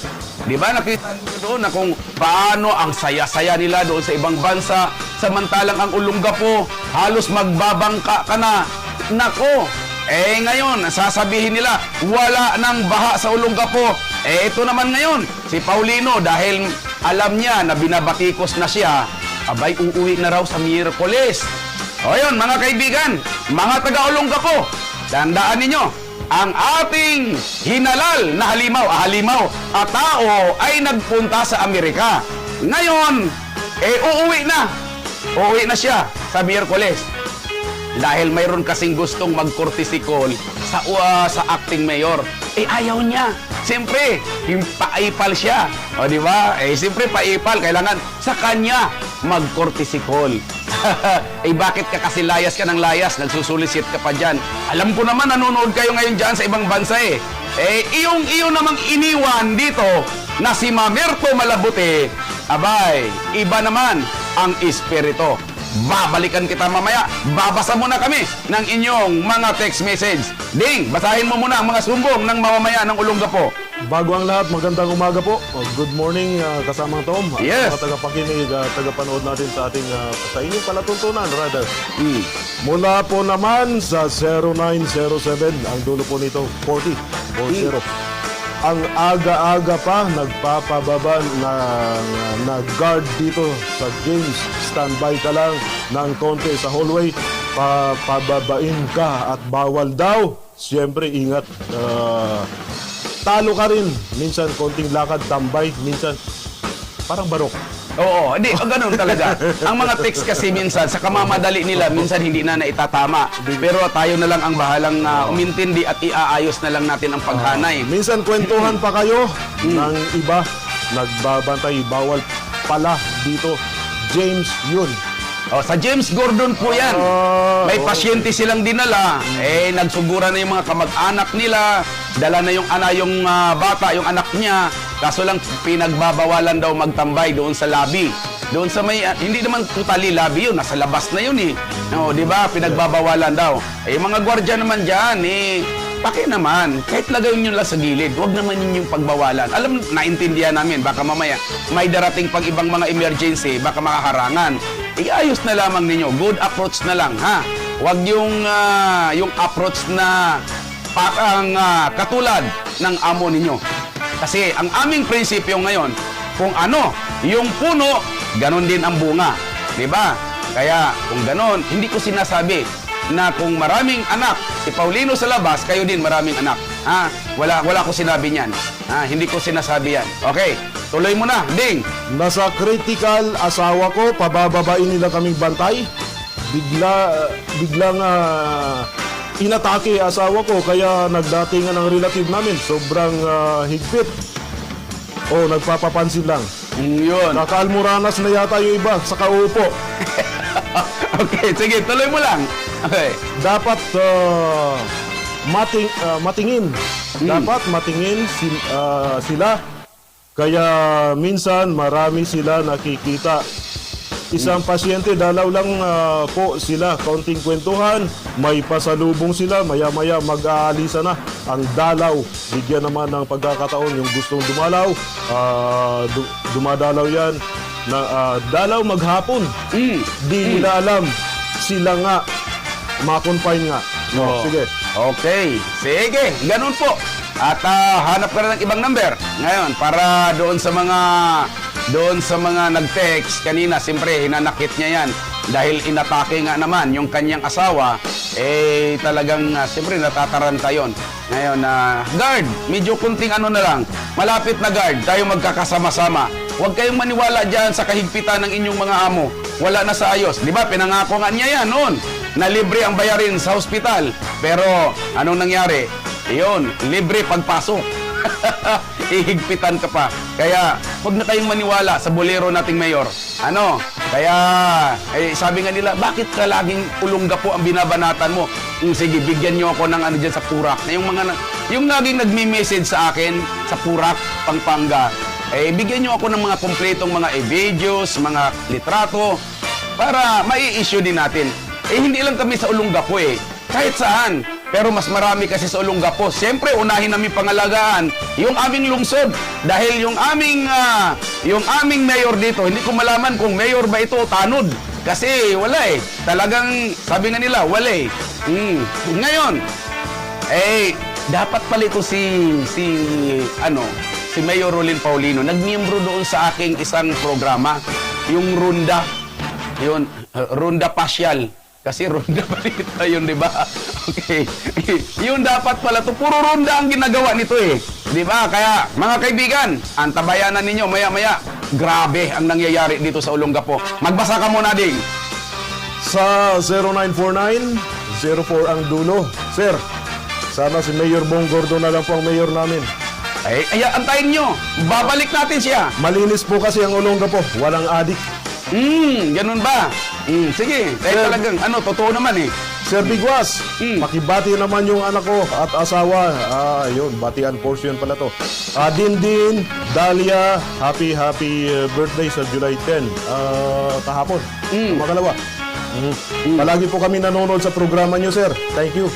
Di ba nakita niyo doon na kung paano ang saya-saya nila doon sa ibang bansa, samantalang ang Olongapo, halos magbabangka ka na. Nako, ngayon, sasabihin nila, wala nang baha sa Olongapo. Ito naman ngayon, si Paulino, dahil alam niya na binabatikos na siya, abay uuwi na raw sa Miyerkules. O yun, mga kaibigan, mga taga-Olongapo, tandaan ninyo, ang ating hinalal na halimaw at tao ay nagpunta sa Amerika. Ngayon, uuwi na siya sa Miyerkules. Dahil mayroon kasing gustong mag-courtesy call sa acting mayor. Ayaw niya. Siyempre, paipal siya. O, di ba? Siyempre, paipal. Kailangan sa kanya mag-courtesy call. Bakit ka kasi layas ka ng layas? Nagsusulisit ka pa dyan. Alam ko naman, nanonood kayo ngayon dyan sa ibang bansa iyong namang iniwan dito na si Mamerto Malabuti. Abay, iba naman ang espiritu. Babalikan kita mamaya. Babasa muna kami ng inyong mga text message. Ding, basahin mo muna ang mga sumbong ng mamamayan ng Olongapo. Bago ang lahat, magandang umaga po. Good morning, kasamang Tom. At Yes. mga tagapakinig, tagapanood natin sa ating sa inyong palatuntunan, rather. Mula po naman sa 0907, ang dulo po nito, 40. Ang aga-aga pa, nagpapababa na guard dito sa James. Standby ka lang ng konti sa hallway. Pababain ka at bawal daw. Siyempre, ingat. Talo ka rin. Minsan, konting lakad, tambay. Minsan, parang barok. Oo, hindi, ganun talaga. Ang mga text kasi minsan, sa kamamadali nila, minsan hindi na naitatama. Pero tayo na lang ang bahalang umintindi at iaayos na lang natin ang paghanay. Minsan, kwentuhan pa kayo ng iba. Nagbabantay. Bawal pala dito. James yun. Oh, sa James Gordon po yan. May pasyente silang dinala. Nagsugura na yung mga kamag-anak nila. Dala na yung bata, yung anak niya. Kaso lang pinagbabawalan daw magtambay doon sa lobby. Doon sa may, hindi naman totally lobby yun. Nasa labas na yun eh. No, di ba? Pinagbabawalan daw. Mga gwardiya naman dyan paki naman, kahit lagay nyo lang sa gilid, huwag naman yun yung pagbawalan. Alam, naintindihan namin, baka mamaya may darating pang ibang mga emergency, baka makaharangan. Iayos na lamang ninyo, good approach na lang, ha? Huwag yung approach na parang katulad ng amo ninyo. Kasi ang aming prinsipyo ngayon, kung ano, yung puno, ganon din ang bunga. Diba? Kaya, kung ganon, hindi ko sinasabi na kung maraming anak, si Paulino sa labas, kayo din maraming anak. Ha? Wala ko sinabi niyan. Ha? Hindi ko sinasabi yan. Okay, tuloy mo na, Ding. Nasa critical asawa ko, pabababain nila kaming bantay. Biglang inatake asawa ko, kaya nagdatingan ang relative namin. Sobrang higpit. Nagpapapansin lang. Yun. Nakaalmoranas na yata yung iba sa kaupo. Okay, sige, tuloy mo lang. Okay. Dapat matingin. Dapat matingin sila. Kaya minsan marami sila nakikita. Isang pasyente, dalaw lang po sila. Kaunting kwentuhan, may pasalubong sila. Maya-maya mag-aalisa na ang dalaw. Bigyan naman ng pagkakataon yung gustong dumalaw. Dumadalaw yan. Dalaw maghapon. Di nila alam. Sila nga. Ma-confine nga. No, sige. Okay. Sige, ganun po. At hanap ka na ng ibang number. Ngayon, para doon sa mga nag-text kanina, siyempre, hinanakit niya yan. Dahil inatake nga naman yung kanyang asawa, talagang, siyempre, natataranta yon. Ngayon, guard, medyo kunting na lang. Malapit na guard, tayo magkakasama-sama. Huwag kayong maniwala dyan sa kahigpitan ng inyong mga amo. Wala na sa ayos. Di ba, pinangako nga niya yan noon, na libre ang bayarin sa hospital. Pero, anong nangyari? Iyon, libre pagpasok. Ihigpitan ka pa. Kaya, huwag na kayong maniwala sa bolero nating mayor. Kaya, sabi nga nila, bakit ka laging ulungga po ang binabanatan mo? Sige, bigyan nyo ako ng dyan sa Purak. Yung laging nagme-message sa akin, sa Purak, Pampanga, bigyan nyo ako ng mga kompletong mga videos, mga litrato, para mai-issue din natin. Hindi lang kami sa Olongapo kahit saan. Pero mas marami kasi sa Olongapo. Siyempre, unahin namin pangalagaan yung aming lungsod. Dahil yung aming mayor dito, hindi ko malaman kung mayor ba ito o tanod. Kasi wala Talagang, sabi nga nila, wala Ngayon, dapat pala ito si Mayor Rolin Paulino. Nagmiyembro doon sa aking isang programa. Yung Ronda. Yun, Ronda Pasyal. Kasi ronda pa dito yun, di ba? Okay. Yun dapat pala to. Puro ronda ang ginagawa nito Di ba? Kaya, mga kaibigan, antabayanan ninyo maya-maya. Grabe ang nangyayari dito sa Olongapo. Magbasa ka muna, Ding. Sa 0949, 04 ang dulo. Sir, sana si Mayor Bong Gordon na lang po ang mayor namin. Antayin nyo. Babalik natin siya. Malinis po kasi ang Olongapo. Walang adik. Ganun ba? Sige, talagang, totoo naman Sir Bigwas, pakibati naman yung anak ko at asawa. Yun, batian portion pala to. Dindin, Dahlia, happy birthday sa July 10. Kahapon, makalawa. Palagi po kami nanonood sa programa nyo, sir. Thank you.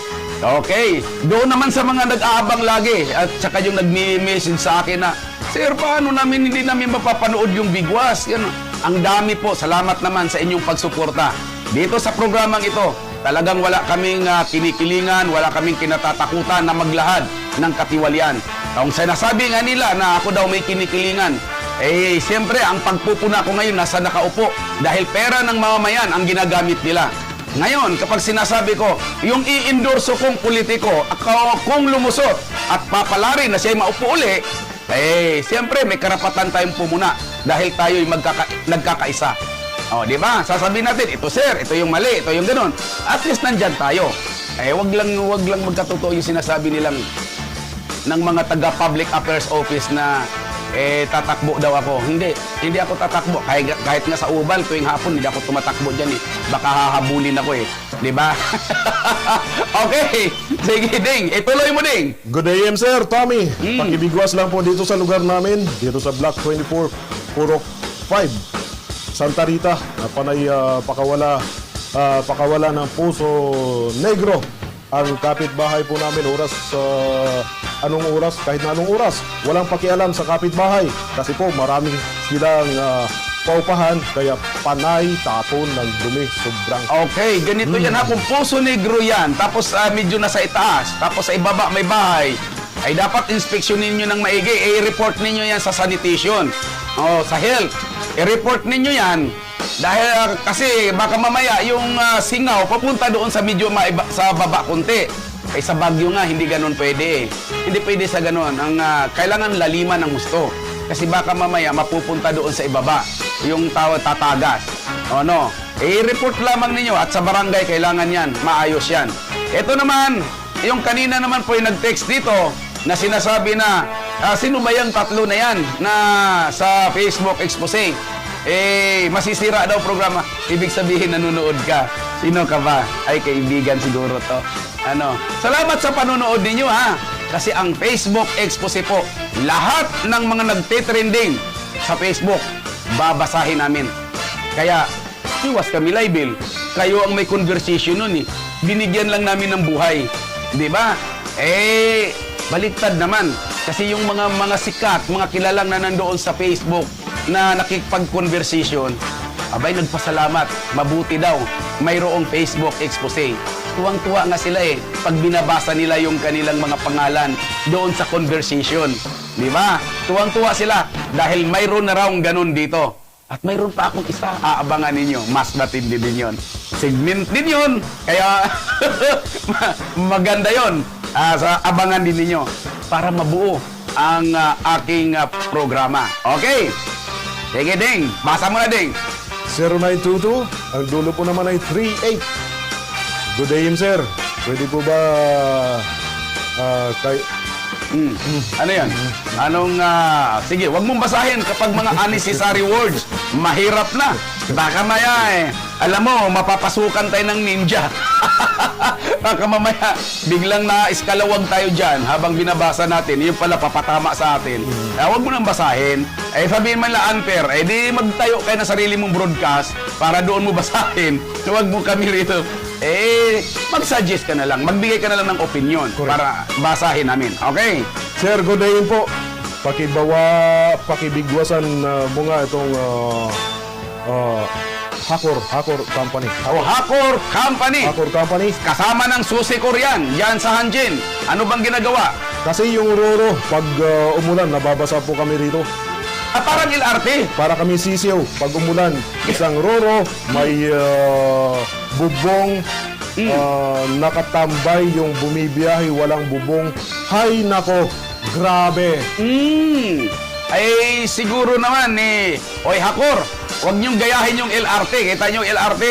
Okay. Doon naman sa mga nag-aabang lagi at saka yung nag-message sa akin na, Sir, paano namin hindi namin mapapanood yung Bigwas? Yan. Ang dami po. Salamat naman sa inyong pagsuporta. Dito sa programang ito, talagang wala kaming kinikilingan, wala kaming kinatatakutan na maglahad ng katiwalian. Kung sinasabi nga nila na ako daw may kinikilingan, eh, siyempre, ang pagpupuna ko ngayon nasa nakaupo dahil pera ng mamamayan ang ginagamit nila. Ngayon, kapag sinasabi ko, yung i-endorso kong politiko, ako kung lumusot at papalari na siya maupo uli, eh, siyempre, may karapatan tayong pumuna dahil tayo'y nagkakaisa. O, di ba? Sasabihin natin, ito sir, ito yung mali, ito yung ganun. At least nandyan tayo. Eh, wag lang magkatotoo yung sinasabi nilang ng mga taga-public affairs office na tatakbo daw ako. Hindi ako tatakbo. Kahit nga sa Ubal, tuwing hapon, hindi ako tumatakbo dyan eh. Baka hahabulin ako eh. Di ba? Okay. Sige, Ding. Ituloy mo, Ding. Good AM, sir. Tommy. Pakibigwas lang po dito sa lugar namin. Dito sa Block 24, Purok 5. Santa Rita. Na panay pakawala ng Puso Negro. Ang kapitbahay po namin anong oras, kahit na anong oras, walang pakialam sa kapitbahay. Kasi po marami silang paupahan, kaya panay tapon ng dumi, sobrang. Okay, ganito yan ha. Kung Puso Negro yan, tapos medyo nasa itaas, tapos sa ibaba may bahay, ay dapat inspeksyonin nyo ng maigi. I-report ninyo yan sa sanitation, sa health. I-report ninyo yan. Dahil kasi baka mamaya yung singaw papunta doon sa medyo sa baba konti. Eh sa Baguio nga hindi ganoon pwede. Hindi pwede sa ganoon. Ang kailangan laliman ng gusto. Kasi baka mamaya mapupunta doon sa ibaba yung tatagas. O no. I-report lamang ninyo at sa barangay kailangan yan. Maayos yan. Ito naman, yung kanina naman po yung nag-text dito na sinasabi na sino ba yung tatlo na yan na sa Facebook expose? Masisira daw programa. Ibig sabihin, nanonood ka. Sino ka ba? Ay, kaibigan siguro to. Salamat sa panonood ninyo, ha? Kasi ang Facebook expose po, lahat ng mga nagtitrending sa Facebook, babasahin namin. Kaya, iwas kami libel. Kayo ang may conversation nun, eh. Binigyan lang namin ng buhay. Di ba? Baliktad naman. Kasi yung mga sikat, mga kilalang na nandoon sa Facebook, na nakikipag-conversation, abay, nagpasalamat. Mabuti daw. Mayroong Facebook expose. Tuwang-tuwa nga sila eh. Pag binabasa nila yung kanilang mga pangalan doon sa conversation. Di ba? Tuwang-tuwa sila dahil mayroon na raw ganun dito. At mayroon pa akong isa. Aabangan ninyo. Mas matindi din yun. Segment din yun. Kaya maganda yun. Abangan din ninyo para mabuo ang aking programa. Okay? Sige, Ding. Basa mo na, Ding. 0922. Ang dulo po naman ay 38. Good AM, sir. Pwede po ba Ano yan? Sige, wag mong basahin kapag mga unnecessary words. Mahirap na. Baka maya alam mo, mapapasukan tayo ng ninja. Baka mamaya, biglang na-iskalawag tayo dyan habang binabasa natin. Yung pala, papatama sa atin. Wag mo nang basahin. Sabihin man lang unfair. Di magtayo kayo na sarili mong broadcast para doon mo basahin. Wag mo kami rito. Mag-suggest ka na lang. Magbigay ka na lang ng opinion para basahin namin. Okay? Sir, good AM po. Pakibigwasan mo nga itong Hakor Company. Hakor Company. Hakor Company. Kasama ng Susi Korean, yan sa Hanjin. Ano bang ginagawa? Kasi yung Roro, pag umulan, nababasa po kami rito. Parang LRT. Para kami sisiyaw. Pag umulan, isang Roro, may bubong, nakatambay yung bumibiyahe, walang bubong. Hay nako, grabe. Siguro naman Oy, Hakor, huwag niyong gayahin yung LRT. Kita niyo yung LRT?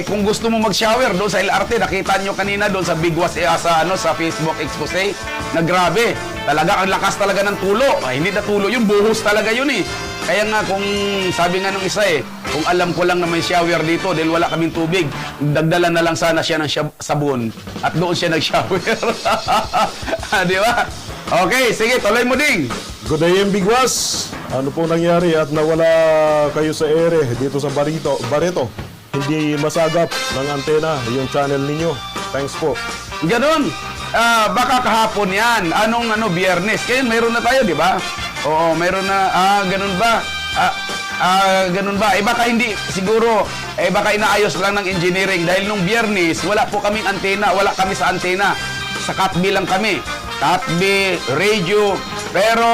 Kung gusto mo mag-shower doon sa LRT, nakita niyo kanina doon sa Bigwas sa Facebook expose, na grabe. Talaga, ang lakas talaga ng tulo. Hindi na tulo, yung buhos talaga yun eh. Kaya nga, kung sabi nga nung isa kung alam ko lang na may shower dito dahil wala kaming tubig, dagdalan na lang sana siya ng sabon at doon siya nag-shower. Di ba? Okay, sige, tuloy mo, Ding. Good AM, Bigwas. Ano po nangyari at nawala kayo sa ere dito sa Barreto? Hindi masagap ng antena yung channel ninyo. Thanks po. Ganon. Baka kahapon yan. Anong Biyernes? Kaya mayroon na tayo, di ba? Oo, mayroon na. Ganun ba? Ganun ba? Baka hindi, siguro, baka inaayos lang ng engineering. Dahil nung Biyernes, wala po kaming antena. Wala kami sa antena. Sa Katbi lang kami. Katbi, radio. Pero,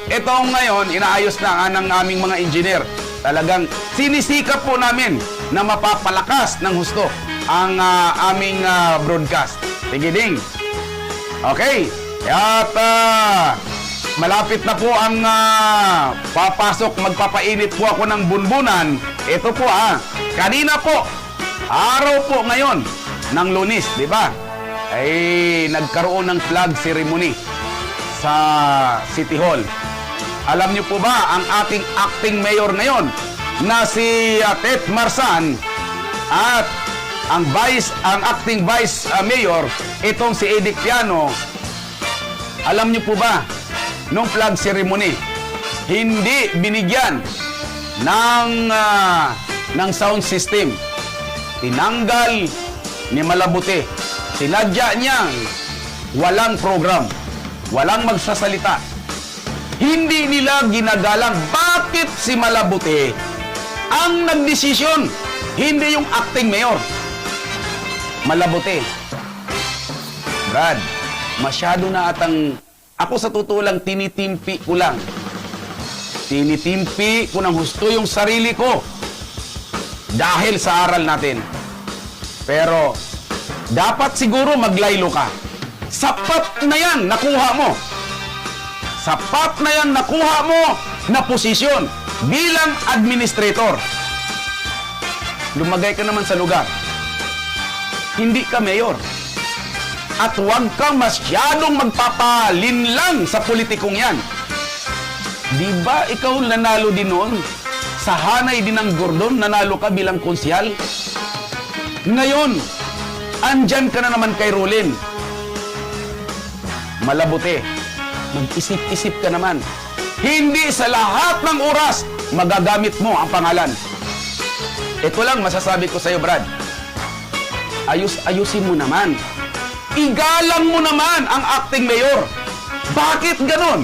itong ngayon, inaayos na ng aming mga engineer. Talagang sinisikap po namin na mapapalakas ng husto ang aming broadcast. Tigiding. Okay. At malapit na po ang papasok, magpapainit po ako ng bunbunan. Ito po kanina po, araw po ngayon ng Lunes, di ba? Ay nagkaroon ng flag ceremony sa City Hall. Alam niyo po ba ang ating acting mayor ngayon na si Tet Marsan at ang acting vice mayor, itong si Edic Piano. Alam niyo po ba, nung flag ceremony, hindi binigyan ng sound system. Tinanggal ni Malabute. Sinadya niyang walang program, walang magsasalita. Hindi nila ginagalang bakit si Malabute ang nagdesisyon, hindi yung acting mayor. Malabute. Brad, masyado na atang, ako sa totoo lang, tinitimpi ko lang. Tinitimpi ko ng husto yung sarili ko dahil sa aral natin. Pero, dapat siguro maglaylo ka. Sapat na yan, nakuha mo. Sapat na yan, nakuha mo na posisyon bilang administrator. Lumagay ka naman sa lugar. Hindi ka mayor. At huwag kang masyadong magpapalinlang sa politikong yan. Di ba ikaw nanalo din noon? Sa hanay din ng Gordon, nanalo ka bilang konsyal. Ngayon, andyan ka na naman kay Rolin. Malabute, mag-isip-isip ka naman. Hindi sa lahat ng oras magagamit mo ang pangalan. Ito lang masasabi ko sa iyo, Brad. Ayusin mo naman. Igalang mo naman ang acting mayor. Bakit ganon?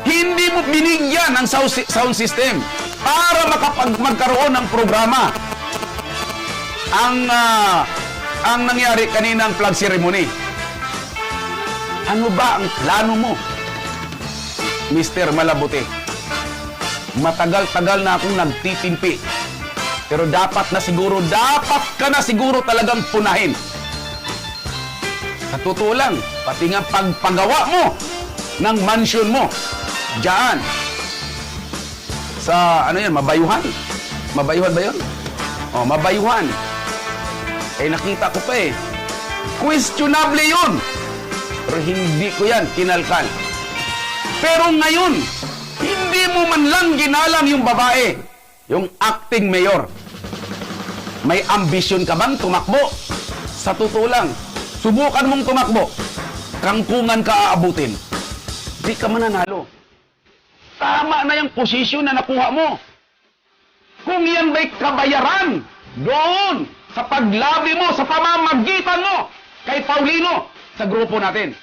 Hindi mo binigyan ng sound system para magkaroon ng programa. Ang nangyari kaninang flag ceremony. Ano ba ang plano mo, Mr. Malabute? Matagal-tagal na akong nagtitimpi. Pero dapat ka na siguro talagang punahin. Sa totoo lang, pati nga pagpagawa mo ng mansion mo, diyan, sa, Mabayuhan? Mabayuhan ba yun? O, Mabayuhan. Nakita ko pa questionable yun. Pero hindi ko yan kinalkal. Pero ngayon, hindi mo man lang ginalang yung babae, yung acting mayor. May ambisyon ka bang tumakbo? Sa totoo lang, subukan mong tumakbo. Kangkungan ka aabutin. Di ka mananalo. Tama na yung posisyon na nakuha mo. Kung yan ba'y kabayaran doon sa paglabi mo, sa pamamagitan mo kay Paulino sa grupo natin.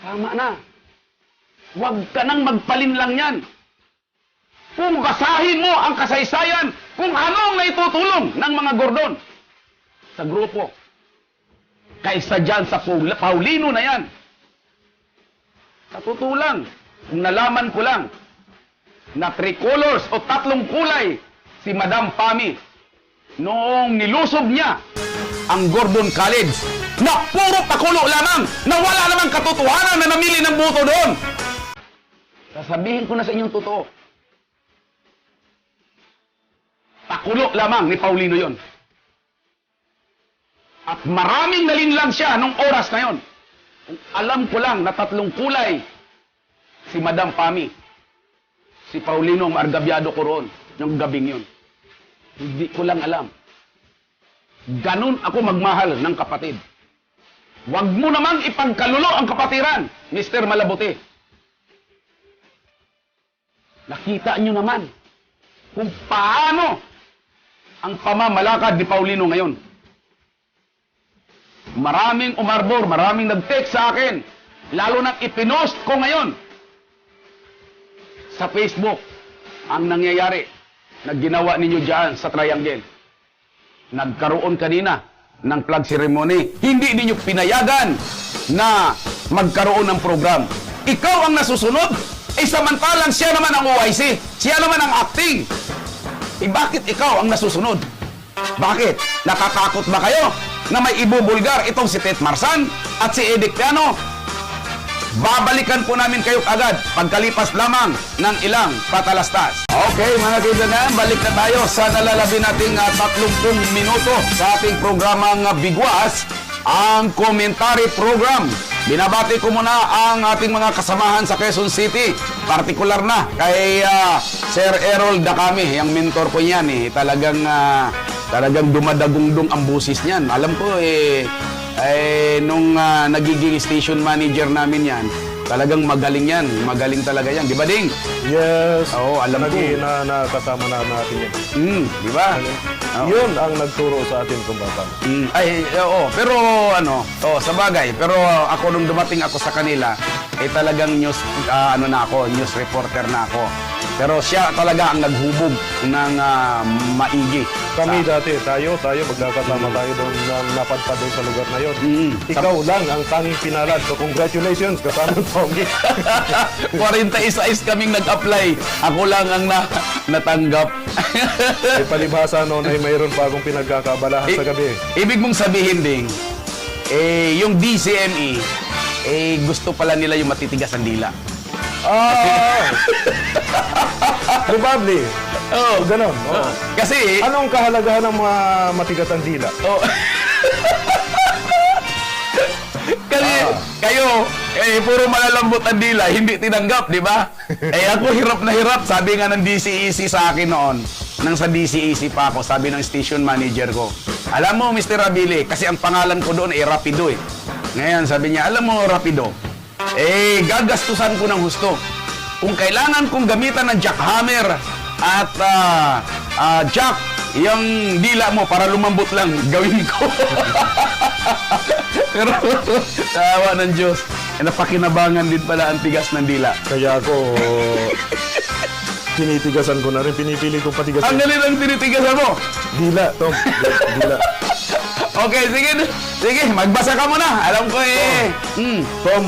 Tama na. Huwag ka nang magpalinlang yan. Kung basahin mo ang kasaysayan, kung anong naitutulong ng mga Gordon sa grupo, kaysa dyan sa Paulino na yan. Sa totoo lang, kung nalaman ko lang na 3 colors o 3 kulay si Madam Pami noong nilusob niya ang Gordon College na puro pakulo lamang, na wala namang katotohanan na namili ng boto doon. Sasabihin ko na sa inyong totoo. Pakulo lamang ni Paulino yon. At maraming nalinlang siya nung oras na yon. Alam ko lang na 3 kulay si Madam Pami. Si Paulino ang argabyado ko roon, yung gabing yun. Hindi ko lang alam. Ganun ako magmahal ng kapatid. Huwag mo namang ipagkalulo ang kapatiran, Mr. Malabute. Nakita nyo naman kung paano ang pamamalakad ni Paulino ngayon. maraming umarbor, maraming nag-text sa akin. Lalo nang ipinost ko ngayon sa Facebook ang nangyayari na ginawa ninyo dyan sa Triangle. Nagkaroon kanina ng flag ceremony. Hindi ninyo pinayagan na magkaroon ng program. Ikaw ang nasusunod? Samantalang siya naman ang OIC. Siya naman ang acting. Bakit ikaw ang nasusunod? Bakit? Natatakot ba kayo na may ibubulgar itong si Tet Marsan at si Edic Piano? Babalikan po namin kayo agad pagkalipas lamang ng ilang patalastas. Okay, mga kaibigan, balik na tayo sa nalalabi nating 30 minuto sa ating programang Bigwas, ang commentary program. Binabati ko muna ang ating mga kasamahan sa Quezon City, partikular na kay Sir Errol Dacami, yung mentor ko niyan talagang dumadagungdong ang busis niyan. Alam ko nung nagiging station manager namin yan, talagang magaling yan. Magaling talaga yan. Di ba, Ding? Yes. Oo, alam ko. Nakasama na natin yan. Di ba? Yun ang nagturo sa atin kung bata. Oo. Pero sa bagay. Pero ako nung dumating ako sa kanila, talagang news reporter na ako. Pero siya talaga ang naghubog ng maigi. Kami dati, tayo magkakasama tayo doon na napadpad doon sa lugar na yun. Ikaw lang ang tanging pinalad. So congratulations, kasama Tommy. 41 kaming nag-apply. Ako lang ang natanggap. Palibhasa noon ay mayroon pa akong pinagkakabalahan sa gabi. Ibig mong sabihin, Ding, yung DCME, gusto pala nila yung matitigas ang dila. Probably. Oo. Ganon. Oo. Kasi, Anong kahalagahan ng mga matigas ang dila? kasi kayo, puro malalambot ang dila, hindi tinanggap, di ba? Ako hirap na hirap, sabi nga ng DCEC sa akin noon, nang sa DCEC pa ako, sabi ng station manager ko, alam mo, Mr. Abile, kasi ang pangalan ko doon ay Rapido eh. Ngayon, sabi niya, alam mo, Rapido, gagastusan ko ng husto. Kung kailangan kong gamitan ng jackhammer at jack, yung dila mo para lumambot lang, gawin ko. Pero tawa ng Diyos, napakinabangan din pala ang tigas ng dila. Kaya ako, tinitigasan ko na rin. Pinipili kong patigasan. Ang galing ang tinitigasan mo. Dila, Tom. Dila. Okay, sige, magbasa ka muna. Alam ko Tom,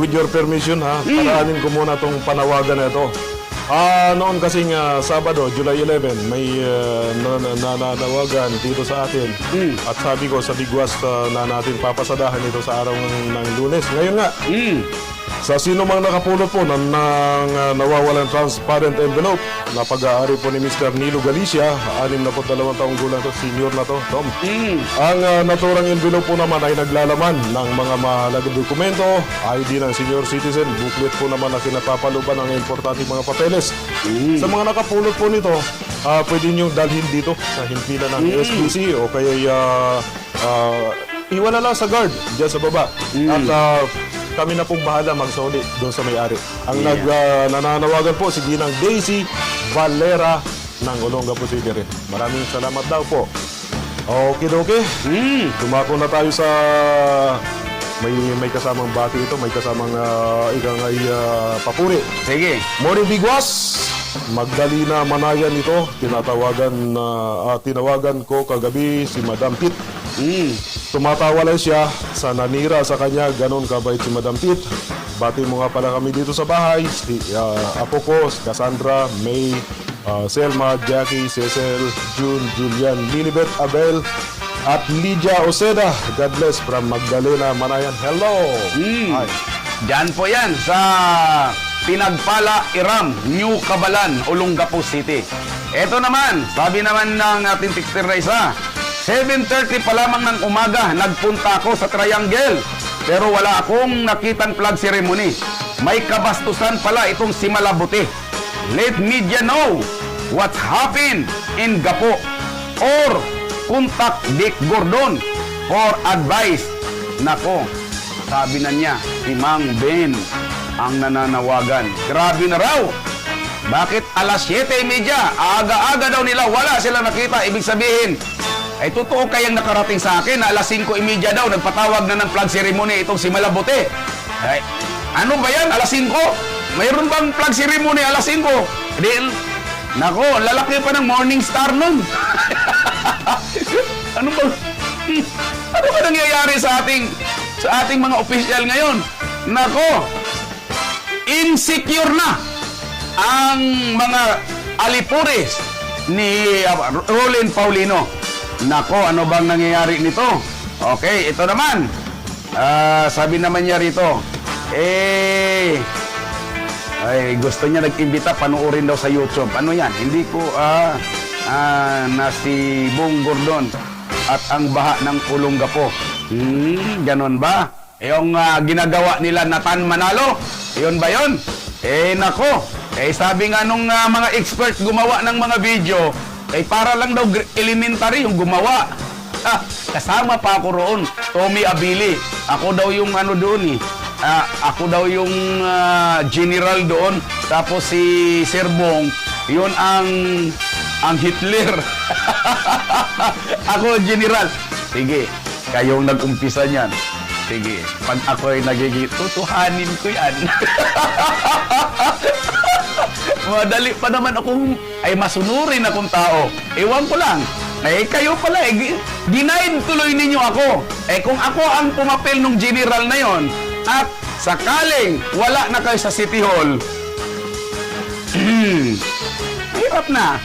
with your permission ha, paraanin ko muna itong panawagan na ito. Noon kasing Sabado, July 11, may nananawagan dito sa atin. At sabi ko sa Bigwas na natin papasadahan ito sa araw ng Lunes. Ngayon nga, sa sino mang nakapulot po ng nawawalan transparent envelope na pag-aari po ni Mr. Nilo Galicia, 62 taong gulang to, senior na to, Tom. Ang naturang envelope po naman ay naglalaman ng mga mahalagang dokumento, ID ng senior citizen, booklet po naman na kinapapaluban ng importanteng mga papeles. Sa mga nakapulot po nito, pwede nyo dalhin dito sa himpilan ng SBC o kaya iwala lang sa guard dyan sa baba. At kami na pong bahala magsoli doon sa may-ari. Ang nananawagan po si Ginang Daisy Valera ng Olongapo City rin. Maraming salamat daw po. Okay. Dumako na tayo sa may kasamang bati ito, may kasamang papuri. Sige. Morning Bigwas, Magdalena Manayan ito. Tinawagan ko kagabi si Madam Pit. Tumatawa lang siya sa nanira sa kanya, ganon kabait si Madam Pit. Bati mo nga pala kami dito sa bahay, si apo ko, si Cassandra, May, Selma, Jackie, Cecil, June, Julian, Lilibet, Abel, at Lydia Oceda. God bless from Magdalena Manayan. Hello! Hi. Diyan po yan sa Pinagpala, Iram, New Cabalan, Olongapo City. Ito naman, sabi naman ng ating tikster na isa, 7:30 pa lamang ng umaga, nagpunta ako sa Triangle. Pero wala akong nakitang flag ceremony. May kabastusan pala itong si Malabuti. Let media know what happened in Gapo. Or contact Dick Gordon for advice. Nako, sabi na niya, si Mang Ben ang nananawagan. Grabe na raw. Bakit alas 7:30? Aga-aga daw nila, wala silang nakita. Ibig sabihin, Ay totoo kayang nakarating sa akin na alas 5:30 daw, nagpatawag na ng flag ceremony itong si Malabote. Ay, ano ba yan? Alas 5? Mayroon bang flag ceremony alas 5? Di, nako, lalaki pa ng Morning Star nun. Ano ba? Ano ba nangyayari sa ating mga opisyal ngayon? Nako, insecure na ang mga alipuris ni Rolin Paulino. Nako, ano bang nangyayari nito? Okay, ito naman. Sabi naman niya rito, ay, gusto niya nag-imbita, panuorin daw sa YouTube. Ano yan? Hindi ko, na si Bong Gordon at ang baha ng Olongapo. Ganon ba? Yung ginagawa nila Nathan Manalo? Yun ba yun? Nako. Sabi nga nung mga expert gumawa ng mga video, para lang daw elementary yung gumawa. Kasama pa ako roon, Tommy Abili. Ako daw yung ano doon ako daw yung general doon. Tapos si Sir Bong, yun ang Hitler. Ako general. Sige, kayong nag-umpisa niyan. Sige, pag ako'y nagiging, tutuhanin ko yan. Madali pa naman akong, masunurin akong tao. Ewan ko lang. Kayo pala, ginaid tuloy ninyo ako. Kung ako ang pumapel ng general na yon, at sakaling wala na kayo sa City Hall, hirap na.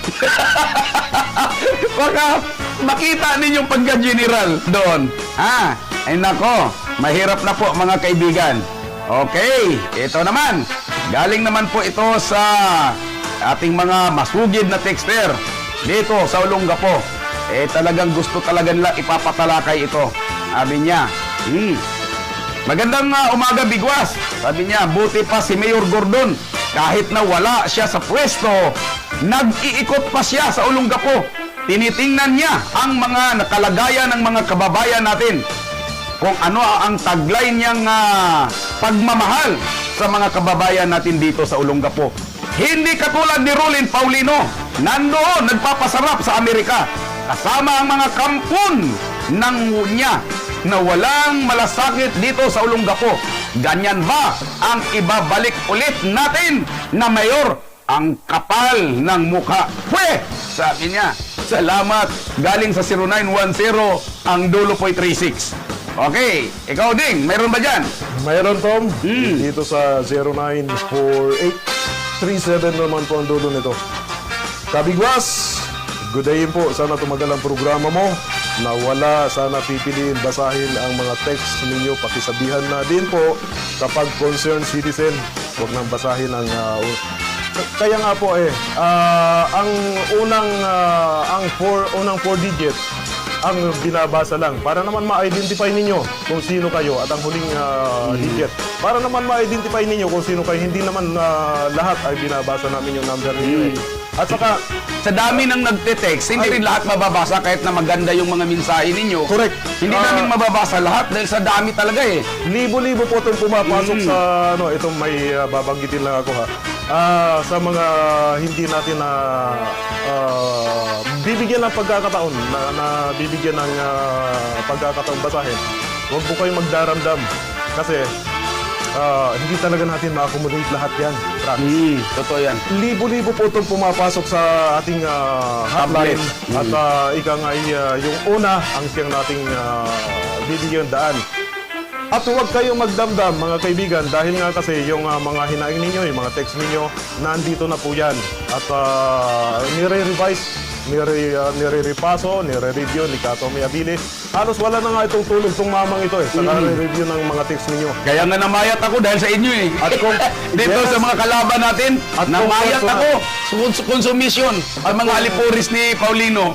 Baka makita ninyong pagka-general doon. Ay nako, mahirap na po mga kaibigan. Okay, ito naman. Galing naman po ito sa ating mga masugid na texter dito sa Olongapo. Talagang gusto talaga nila ipapatalakay ito. Sabi niya, magandang umaga, Bigwas. Sabi niya, buti pa si Mayor Gordon. Kahit na wala siya sa pwesto, nag-iikot pa siya sa Olongapo. Tinitingnan niya ang mga nakalagayan ng mga kababayan natin. Kung ano ang tagline niyang pagmamahal sa mga kababayan natin dito sa Olongapo. Hindi katulad ni Rolin Paulino, nandoon nagpapasarap sa Amerika. Kasama ang mga kampon ng niya na walang malasakit dito sa Olongapo. Ganyan ba ang ibabalik ulit natin na mayor? Ang kapal ng mukha. Pwe! Sabi niya, salamat. Galing sa 0910, ang dulo po'y 36. Okay, ikaw ding, mayroon ba dyan? Mayroon, Tom. Dito sa 094837 naman po ang dulo nito. Kabigwas, good day po. Sana tumagal ang programa mo. Nawala, sana pipiliin, basahin ang mga text ninyo. Pakisabihan na din po kapag concerned citizen. Huwag nang basahin ang... kaya nga po ang unang 4 digit ang binabasa lang para naman ma-identify ninyo kung sino kayo at ang huling digit para naman ma-identify ninyo kung sino kayo. Hindi naman lahat ay binabasa namin yung number ninyo At saka sa dami ng nagte-text, hindi rin lahat mababasa kahit na maganda yung mga mensahe ninyo. Correct. Hindi namin mababasa lahat dahil sa dami talaga Libo-libo po itong pumapasok sa itong may babanggitin lang ako sa mga hindi natin na bibigyan ng pagkakataon na bibigyan ng pagkakataon basahin. Huwag po kayong magdaramdam kasi hindi talaga natin ma-accommodate lahat yan. Totoo yan. Libo-libo po itong pumapasok sa ating hotline. At ika nga yung una ang siyang nating bibigyan daan. At huwag kayong magdamdam mga kaibigan dahil nga kasi yung mga hinaing ninyo, yung mga text ninyo, nandito na po yan. At nire-revise, nire-repaso, nire-review ni Kato Mayabili. Halos wala na nga itong tulog itong mamang ito sa nire-review ng mga text ninyo. Kaya nga namayat ako dahil sa inyo At kung dito sa mga kalaban natin, At namayat kung ako sa konsumisyon ang mga alipuris ni Paulino.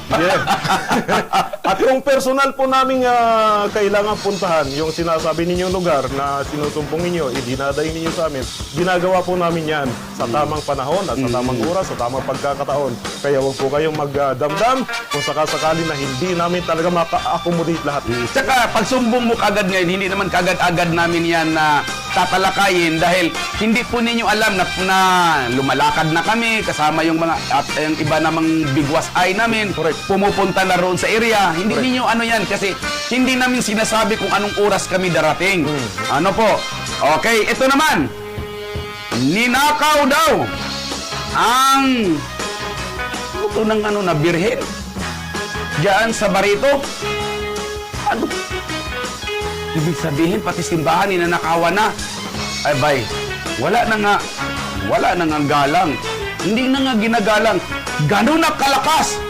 At kung personal po namin kailangan puntahan yung sinasabi ninyong lugar na sinusumpong ninyo, idinadayin ninyo sa amin, ginagawa po namin yan sa tamang panahon at sa tamang oras, sa tamang pagkakataon. Kaya huwag po kayong magdamdam kung sakasakali na hindi namin talaga maka-accommodate lahat. Tsaka pagsumbong mo kagad ngayon, hindi naman kagad-agad namin yan na tatalakayin dahil hindi po ninyo alam na lumalakad na kami kasama yung mga at yung iba namang bigwas ay namin pumupunta na roon sa area. Hindi ninyo ano yan kasi hindi namin sinasabi kung anong oras kami darating. Ano po? Okay, ito naman. Ninakaw daw ang ito ng ano na birhen diyan sa Barito. Ano? Ibig sabihin, pati simbahan, ninanakawan na. Ay, bay, wala na nga galang. Hindi na nga ginagalang. Ganun na kalakas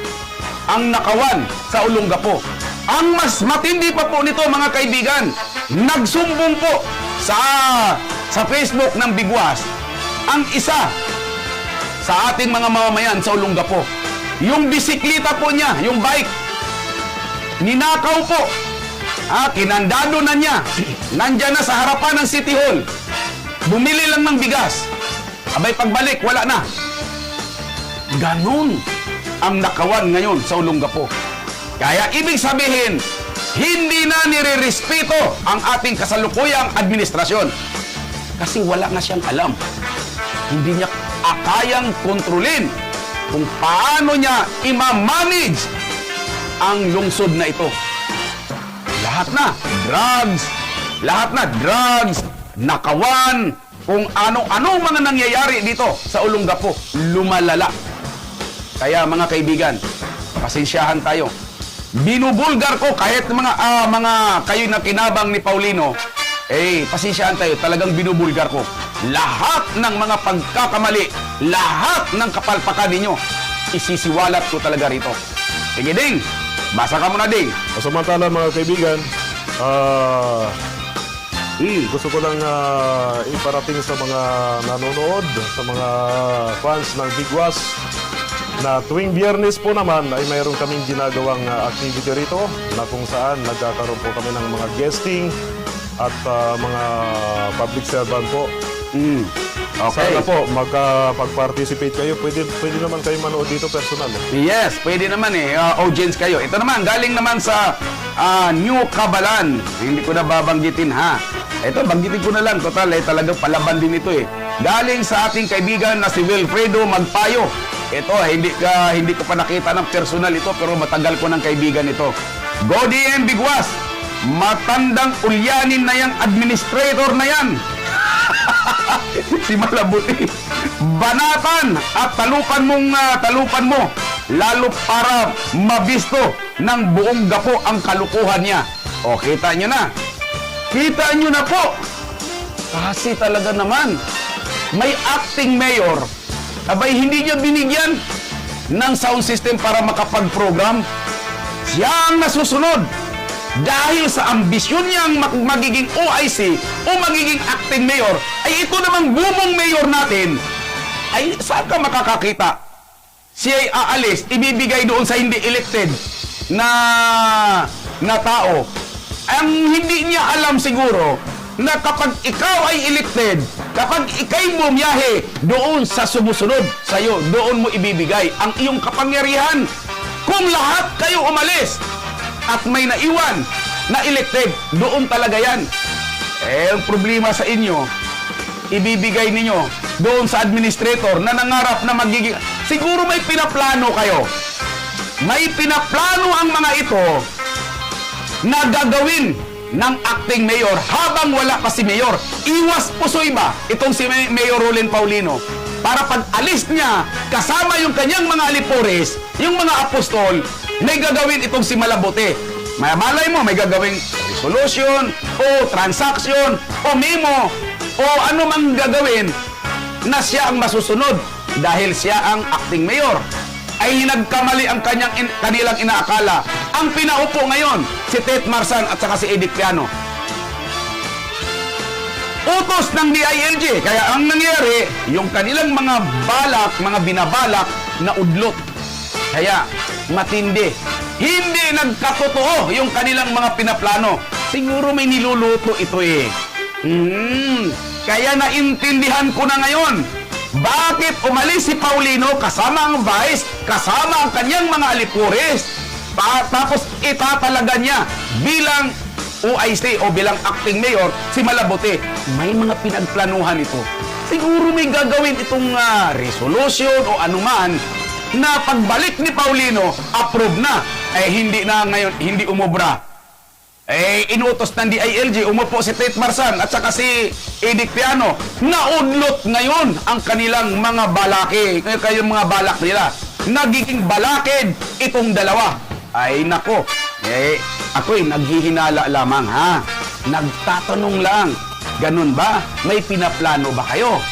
ang nakawan sa Olongapo. Ang mas matindi pa po nito, mga kaibigan, nagsumbong po sa Facebook ng Bigwas ang isa sa ating mga mamamayan sa Olongapo. Yung bisikleta po niya, yung bike, ninakaw po. Kinandado na niya. Nandyan na sa harapan ng City Hall. Bumili lang ng bigas. Abay, pagbalik, wala na. Ganun ang nakawan ngayon sa Olongapo. Kaya ibig sabihin, hindi na nire-respeto ang ating kasalukuyang administrasyon. Kasi wala na siyang alam. Hindi niya kayang kontrolin kung paano niya ima-manage ang lungsod na ito. Lahat na drugs, nakawan, kung ano mga nangyayari dito sa Olongapo, lumalala. Kaya mga kaibigan, pasensyahan tayo. Binubulgar ko kahit mga kayo na kinabang ni Paulino, pasensyahan tayo, talagang binubulgar ko. Lahat ng mga pagkakamali, lahat ng kapalpakan ninyo, isisiwalat ko talaga rito. Sige, Ding, basa ka muna, Ding. Samantala mga kaibigan, gusto ko lang iparating sa mga nanonood, sa mga fans ng Bigwas, na tuwing Biyernes po naman ay mayroon kaming ginagawang activity rito na kung saan nagkakaroon po kami ng mga guesting at mga public servant po. Okay. Sana po magpag-participate kayo. Pwede naman kayo manood dito personal. Yes, pwede naman audience kayo. Ito naman, galing naman sa New Cabalan. Hindi ko na babanggitin ha. Ito, banggitin ko na lang. Total, talagang palaban din ito Galing sa ating kaibigan na si Wilfredo Magpayo. Ito, hindi ko pa nakita ng personal ito, pero matagal ko ng kaibigan ito. Godi M. Bigwas, matandang ulyanin na yang administrator na yan. Si Malabuti, banatan at talupan mo lalo para mabisto ng buong Gapo ang kalukuhan niya. O, kita nyo na po, kasi talaga naman may acting mayor, abay hindi niya binigyan ng sound system para makapag-program. Siya ang nasusunod. Dahil sa ambisyon niyang magiging OIC o magiging acting mayor, ay ito namang bumong mayor natin, ay saan ka makakakita? Siya ay aalis, ibibigay doon sa hindi elected na tao. Ang hindi niya alam siguro, na kapag ikaw ay elected, kapag ikay bumiyahe doon sa sumusunod sa'yo, doon mo ibibigay ang iyong kapangyarihan. Kung lahat kayo umalis, at may naiwan na elected, doon talaga yan. Ang problema sa inyo, ibibigay ninyo doon sa administrator na nangarap na magiging... Siguro may pinaplano kayo. May pinaplano ang mga ito na gagawin ng acting mayor habang wala pa si mayor. Iwas pusoy ba itong si Mayor Rolin Paulino? Para pag alis niya, kasama yung kanyang mga alipores, yung mga apostol, may gagawin itong si Malabuti. Malay mo, may gagawing resolution, o transaction, o memo, o ano mang gagawin na siya ang masusunod dahil siya ang acting mayor. Ay nagkamali ang kanilang inaakala. Ang pinaupo ngayon, si Tet Marsan at saka si Edith Piano. Utos ng DILG. Kaya ang nangyari, yung kanilang mga binabalak na udlot. Kaya, matindi. Hindi nagkatotoo yung kanilang mga pinaplano. Siguro may niluluto ito Kaya naintindihan ko na ngayon. Bakit umalis si Paulino kasama ang vice, kasama ang kanyang mga alipores, tapos itatalaga niya bilang OIC o bilang acting mayor, si Malabote, may mga pinagplanuhan ito. Siguro may gagawin itong resolution o anuman na pagbalik ni Paulino, approve na. Hindi na ngayon, hindi umubra. Inutos ng DILG, umupo si Tate Marsan at saka si Edic Piano. Naudlot ngayon ang kanilang mga balaki, kayong mga balak nila. Nagiging balakid itong dalawa. Ay nako, ako'y naghihinala lamang ha. Nagtatanong lang, ganun ba? May pinaplano ba kayo?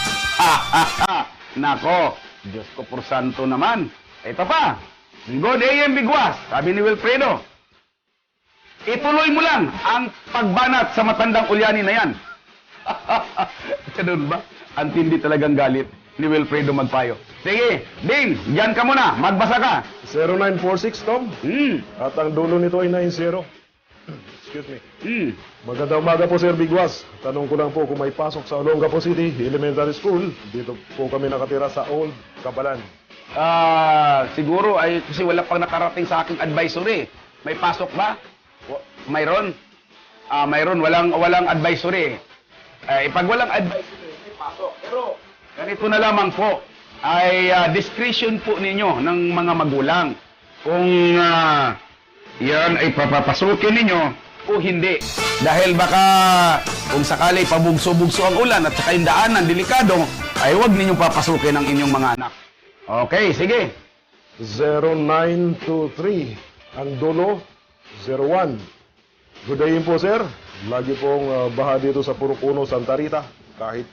Nako, Diyos ko por santo naman. Ito pa, good AM Biguas, sabi ni Wilfredo. Ituloy mo lang ang pagbanat sa matandang ulyani na yan. Ganun ba? Ang tindi talagang galit ni Wilfredo Magpayo. Sige, Ding, diyan ka muna. Magbasa ka. 0946, Tom. At ang dulo nito ay 90. Excuse me. Magandang umaga po, Sir Biguas. Tanong ko lang po kung may pasok sa Olongapo City Elementary School. Dito po kami nakatira sa Old Kabalan. Siguro ay kasi wala pang nakarating sa aking advisory. May pasok ba? Mayroon? Mayroon. Walang advisory. Pag walang advisory, may pasok. Pero ganito na lamang po. Ay discretion po ninyo ng mga magulang. Kung yan ay papapasukin ninyo o hindi. Dahil baka kung sakali pabugso-bugso ang ulan at saka yung daanan, delikado, ay huwag ninyong papasukin ang inyong mga anak. Okay, sige. 0923. Ang dulo, 01. Good day po, sir. Lagi pong baha dito sa Purukuno, Santa Rita. Kahit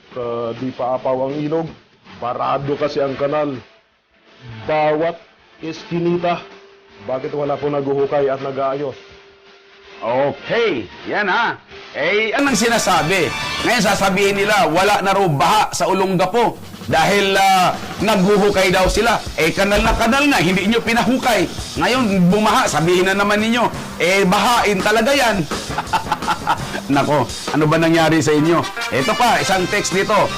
di pa apaw ang ilog, parado kasi ang kanal. Bawat eskinita. Bakit wala po naguhukay at nag-aayos? Okay, yan ha. Anong sinasabi? Ngayon sasabihin nila, wala na raw baha sa Olongapo dahil naghuhukay daw sila. Kanal na kanal nga, hindi nyo pinahukay. Ngayon, bumaha, sabihin na naman ninyo, bahain talaga yan. Nako, ano ba nangyari sa inyo? Ito pa, isang text dito.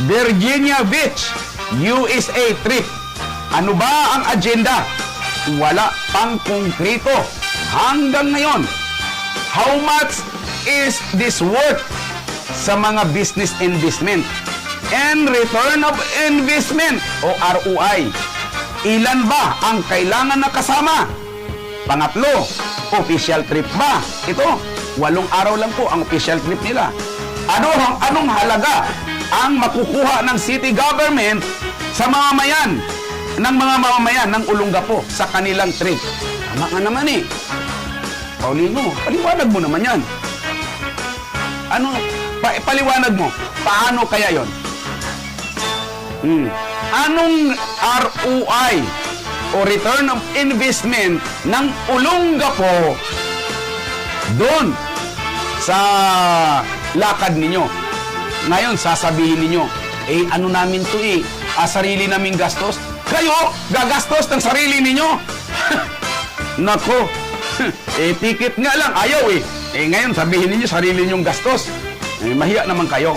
Virginia Beach, USA trip. Ano ba ang agenda? Wala pang konkreto. Hanggang ngayon, how much is this worth sa mga business investment and return of investment o ROI? Ilan ba ang kailangan na kasama? Pangatlo, official trip ba? Ito, 8 araw lang po ang official trip nila. Anong halaga ang makukuha ng city government sa mamamayan ng Olongapo sa kanilang trip? Tama nga naman eh. Paulino, paliwanag mo naman yan. Paliwanag mo, paano kaya yon? Anong ROI o return of investment ng Olongapo doon sa lakad ninyo? Ngayon, sasabihin ninyo, ano namin to sarili naming gastos? Kayo, gagastos ng sarili ninyo? Nako, ticket nga lang, ayaw ngayon, sabihin ninyo, sarili ninyong gastos. Mahiya naman kayo.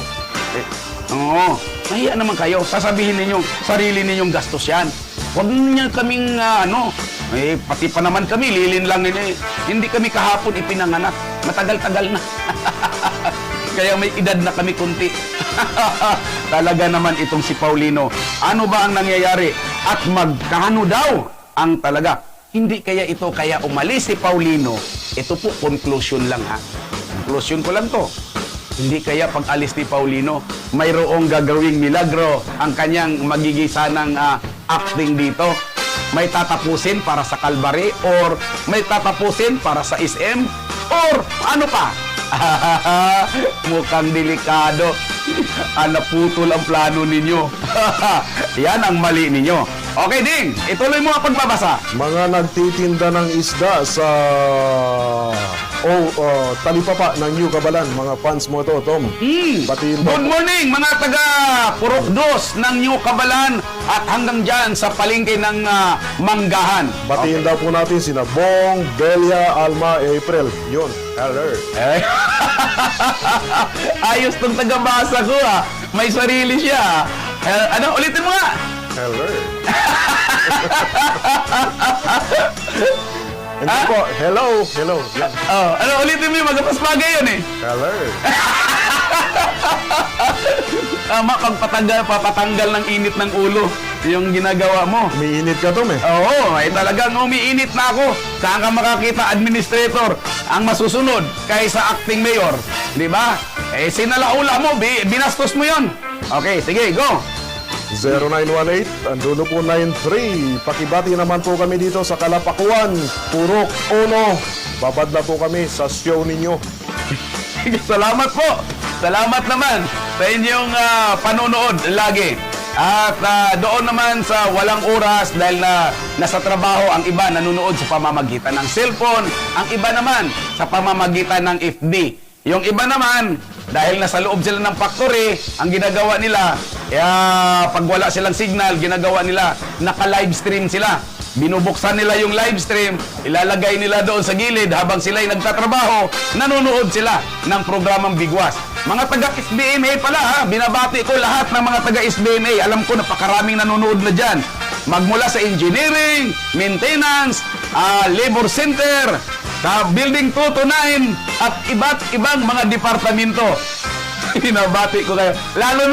Oo, mahiya naman kayo. Sasabihin ninyo, sarili ninyong gastos yan. Huwag niyo kaming, pati pa naman kami, lilin lang hindi kami kahapon ipinanganak. Matagal-tagal na. Kaya may edad na kami kunti. Talaga naman itong si Paulino. Ano ba ang nangyayari? At magkano daw ang talaga? Hindi kaya ito kaya umalis si Paulino. Ito po, conclusion lang ha. Conclusion ko lang to. Hindi kaya pag alis ni Paulino, mayroong gagawing milagro ang kanyang magigisa ng acting dito. May tatapusin para sa Calvary or may tatapusin para sa SM or ano pa? Mukhang delikado. Naputol ang plano ninyo. Yan ang mali ninyo. Okay, Ding, ituloy mo ang pagbabasa. Mga nagtitinda ng isda sa talipapa ng New Kabalan. Mga fans mo ito, Tom. Batiin mo. Good morning, mga taga Purokdos ng New Kabalan at hanggang dyan sa palengke ng Manggahan. Batiin daw po natin sina Bong, Delia, Alma, April. Yun, hello. Ayos tong tagabasa ko May sarili siya. Ulitin mo nga. Hello. Hindi po. Hello. Hello. Yan. Oh, ano ulitin mo yung magapaspagay yun eh. Color. Papatanggal ng init ng ulo yung ginagawa mo. Umiinit ka, Tom, eh. Oo, ay talagang umiinit na ako. Saan ka makakita, administrator, ang masusunod kaysa acting mayor? Di ba? Eh, sinalaula mo, binastos mo yon. Okay, sige, go. 0918, ang dulo po 93. Pakibati naman po kami dito sa Kalapakuan, Purok, Uno. Babad na po kami sa show ninyo. Salamat po. Salamat naman sa inyong panonood lagi. At doon naman sa walang oras dahil nasa trabaho, ang iba nanonood sa pamamagitan ng cellphone, ang iba naman sa pamamagitan ng FB. Yung iba naman, dahil nasa loob sila ng factory, ang ginagawa nila, pag wala silang signal, ginagawa nila, naka-live stream sila. Binubuksan nila yung live stream, ilalagay nila doon sa gilid habang sila'y nagtatrabaho, nanonood sila ng programang Bigwas. Mga taga-SBMA pala ha, binabati ko lahat ng mga taga-SBMA. Alam ko napakaraming nanonood na dyan. Magmula sa engineering, maintenance, labor center, sa building 2 to 9, at iba't ibang mga departamento. Binabati ko kayo. Lalo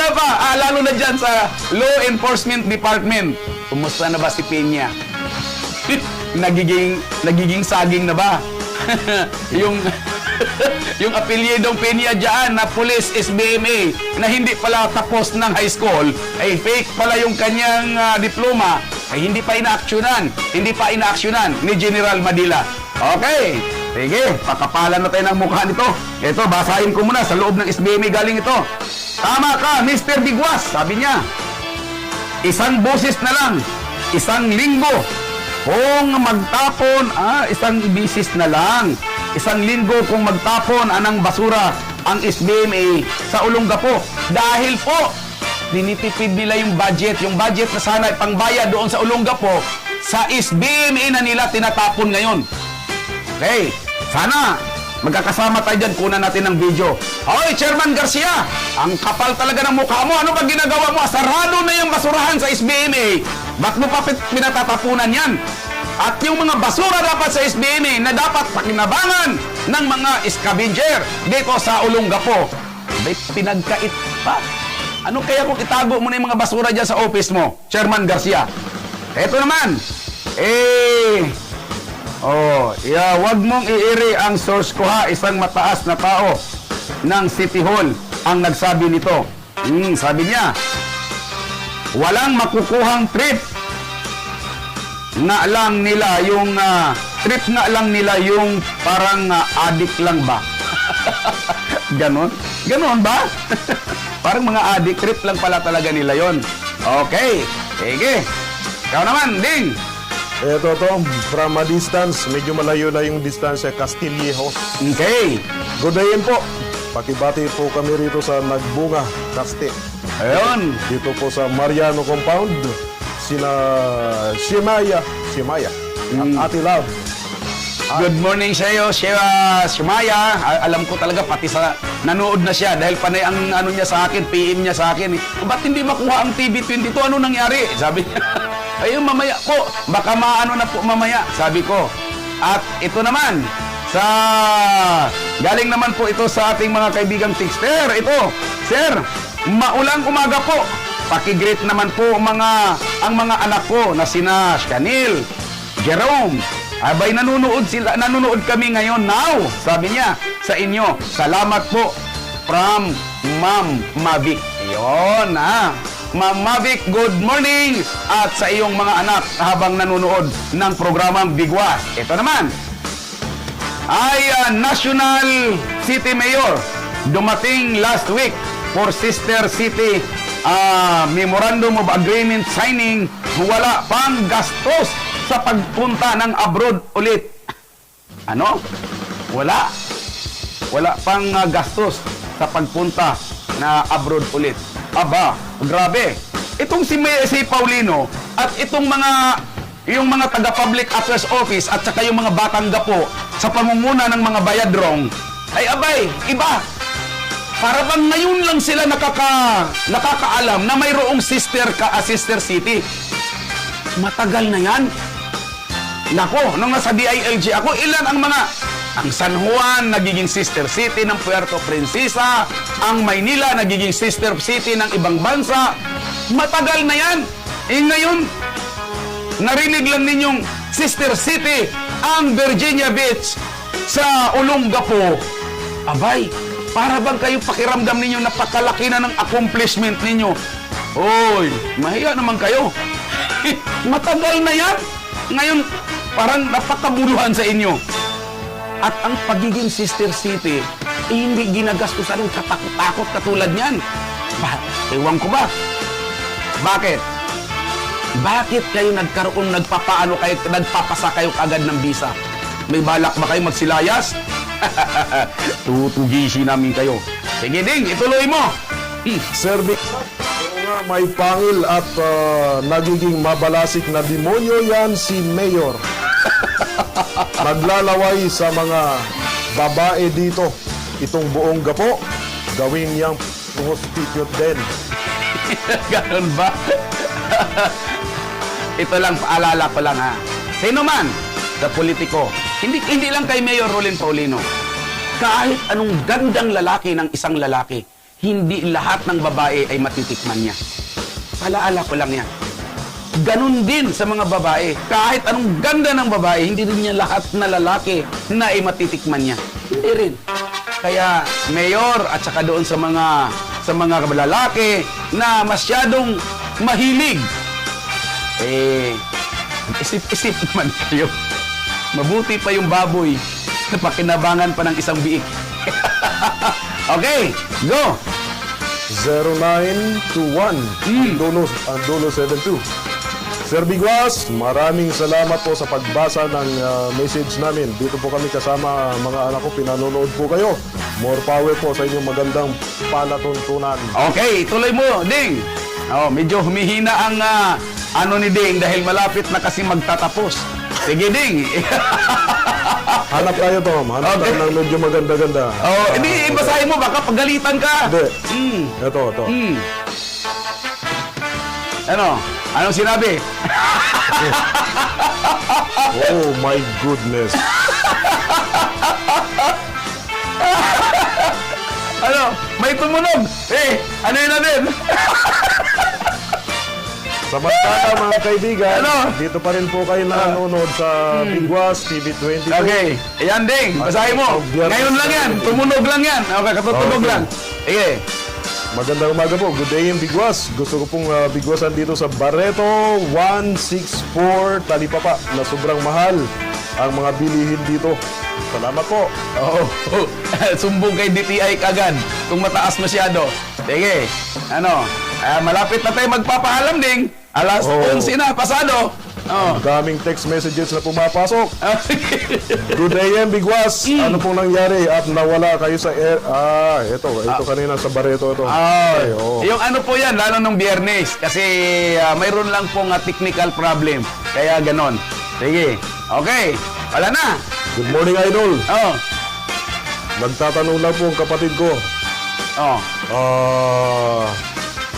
na dyan sa Law Enforcement Department. Kumusta na ba si Peña? Nagiging saging na ba? yung apelyedong Peña dyan na Police SBMA na hindi pala tapos ng high school, ay fake pala yung kanyang diploma, ay hindi pa inaaksyonan ni General Madila. Okay, sige, pakapalan na tayo ng mukha nito. Ito, basahin ko muna sa loob ng SBMA galing ito. Tama ka, Mr. Bigwas, sabi niya. Isang boses na lang, isang linggo. Kung magtapon, isang bisis na lang. Isang linggo kung magtapon anang basura ang SBMA sa Olongapo. Dahil po, dinitipid nila yung budget. Yung budget na sana pangbayad doon sa Olongapo, sa SBMA na nila tinatapon ngayon. Okay, sana magkakasama tayo dyan, kunan natin ng video. Hoy, Chairman Garcia, ang kapal talaga ng mukha mo. Ano ba ginagawa mo? Sarado na yung basurahan sa SBMA. Ba't mo pa pinatatapunan yan? At yung mga basura dapat sa SBMA na dapat pakinabangan ng mga scavenger dito sa Olongapo. May pinagkait pa. Ano kaya kung itago mo na yung mga basura dyan sa office mo, Chairman Garcia? Eto naman, wag mong iiri ang source ko ha, isang mataas na tao ng City Hall ang nagsabi nito. Sabi niya, walang makukuhang trip nga lang nila yung parang addict lang ba? Ganon ba? Parang mga addict, trip lang pala talaga nila yon. Okay, sige. Ikaw naman, Ding. Ito, Tom, from a distance, medyo malayo na yung distansya, Castillejos. Okay. Good day po. Pakibati po kami rito sa Nagbunga, Caste. Ayun. Dito po sa Mariano Compound, sina Shimaya, at Ate Love. Good morning sa iyo, Shimaya. Alam ko talaga, pati sa nanood na siya dahil panay ang ano niya sa akin, PM niya sa akin. Ba't hindi makuha ang TV22? Ano nangyari? Sabi niya. Ayun, mamaya po. Baka maano na po mamaya, sabi ko. At ito naman, galing naman po ito sa ating mga kaibigang Tixter. Ito, Sir, maulang umaga po. Pakigreet naman po ang mga anak ko na sina Shanil, Jerome. Abay, nanonood kami ngayon now. Sabi niya sa inyo, salamat po from Ma'am Mavic. Yun, Ma'am Mavic, good morning! At sa iyong mga anak habang nanonood ng programang Bigwas. Ito naman, ay National City Mayor. Dumating last week for Sister City Memorandum of Agreement signing. Wala pang gastos sa pagpunta ng abroad ulit. Ano? Wala pang gastos sa pagpunta na abroad ulit. Aba, grabe. Itong si Paulino at itong yung mga taga-public affairs office at saka yung mga batang gapo sa pangunguna ng mga bayadrong, ay abay, iba. Para bang ngayon lang sila nakakaalam na mayroong sister city. Matagal na yan. Nako, nung nasa DILG ako, ilan ang mga... Ang San Juan, nagiging sister city ng Puerto Princesa. Ang Maynila, nagiging sister city ng ibang bansa. Matagal na yan. Ngayon, narinig lang ninyong sister city ang Virginia Beach sa Olongapo. Abay, para bang kayo pakiramdam ninyo napakalaki na ng accomplishment ninyo? Oy, mahiya naman kayo. Matagal na yan. Ngayon, parang napakabuluhan sa inyo. At ang pagiging sister city, hindi ginagastos ng katakot-takot katulad niyan. Ewan ko ba? Bakit? Bakit kayo nagpapasa kayo kagad ng visa? May balak ba kayo magsilayas? Tutugisin namin kayo. Sige ding, ituloy mo. Sir Vic, nga may pangil at nagiging mabalasik na demonyo yan si Mayor. Naglalaway sa mga babae dito. Itong buong gapo, gawin niyang prostitute din. Ganon ba? Ito lang, paalala ko lang ha. Sino man, sa politiko, hindi lang kay Mayor Rolin Paulino. Kahit anong gandang lalaki ng isang lalaki, hindi lahat ng babae ay matitikman niya. Palaala ko lang yan. Ganon din sa mga babae. Kahit anong ganda ng babae, hindi rin niya lahat na lalaki na ay matitikman niya. Hindi rin. Kaya, Mayor, at saka doon sa mga lalaki na masyadong mahilig, isip-isip naman kayo. Mabuti pa yung baboy na pakinabangan pa ng isang biik. Okay, go! 0921 ang dulo 72. Sir Biguas, maraming salamat po sa pagbasa ng message namin. Dito po kami kasama mga anak ko, pinanonood po kayo. More power po sa inyong magandang palatuntunan. Okay, tuloy mo, Ding. Medyo humihina ang ano ni Ding dahil malapit na kasi magtatapos. Sige, Ding. Hanap tayo, Tom. Hanap Okay. tayo ng medyo maganda-ganda. Hindi, basahin mo, baka pagalitan ka. Hindi. Mm. Ito. Anong sinabi? Oh my goodness. May tumunog. Ano yun natin? Samantala mga kaibigan, Ano? dito pa rin po kayo nanonood sa Biguas TV22. Okay. Ayan, Ding. Basahin mo. Ngayon lang yan. Tumunog lang yan. Okay, katutunog Okay. lang. Sige. Magandang umaga po. Good day in Biguas. Gusto ko pong bigwasan dito sa Barreto 164 Talipapa na sobrang mahal ang mga bilihin dito. Salamat po. Sumbong kay DTI kagad kung mataas masyado. Sige. Malapit na tayo magpapaalam, Ding. Alas 11 na, pasado. Ang daming text messages na pumapasok. Sige. Good day in Biguas. Ano pong nangyari at nawala kayo sa air? Ito kanina sa Barreto ito. Okay, Yung ano po yan, lalo nung Biyernes. Kasi mayroon lang pong technical problem. Kaya ganon. Sige. Okay. Wala na. Good morning, Idol. Nagtatanong lang po ang kapatid ko.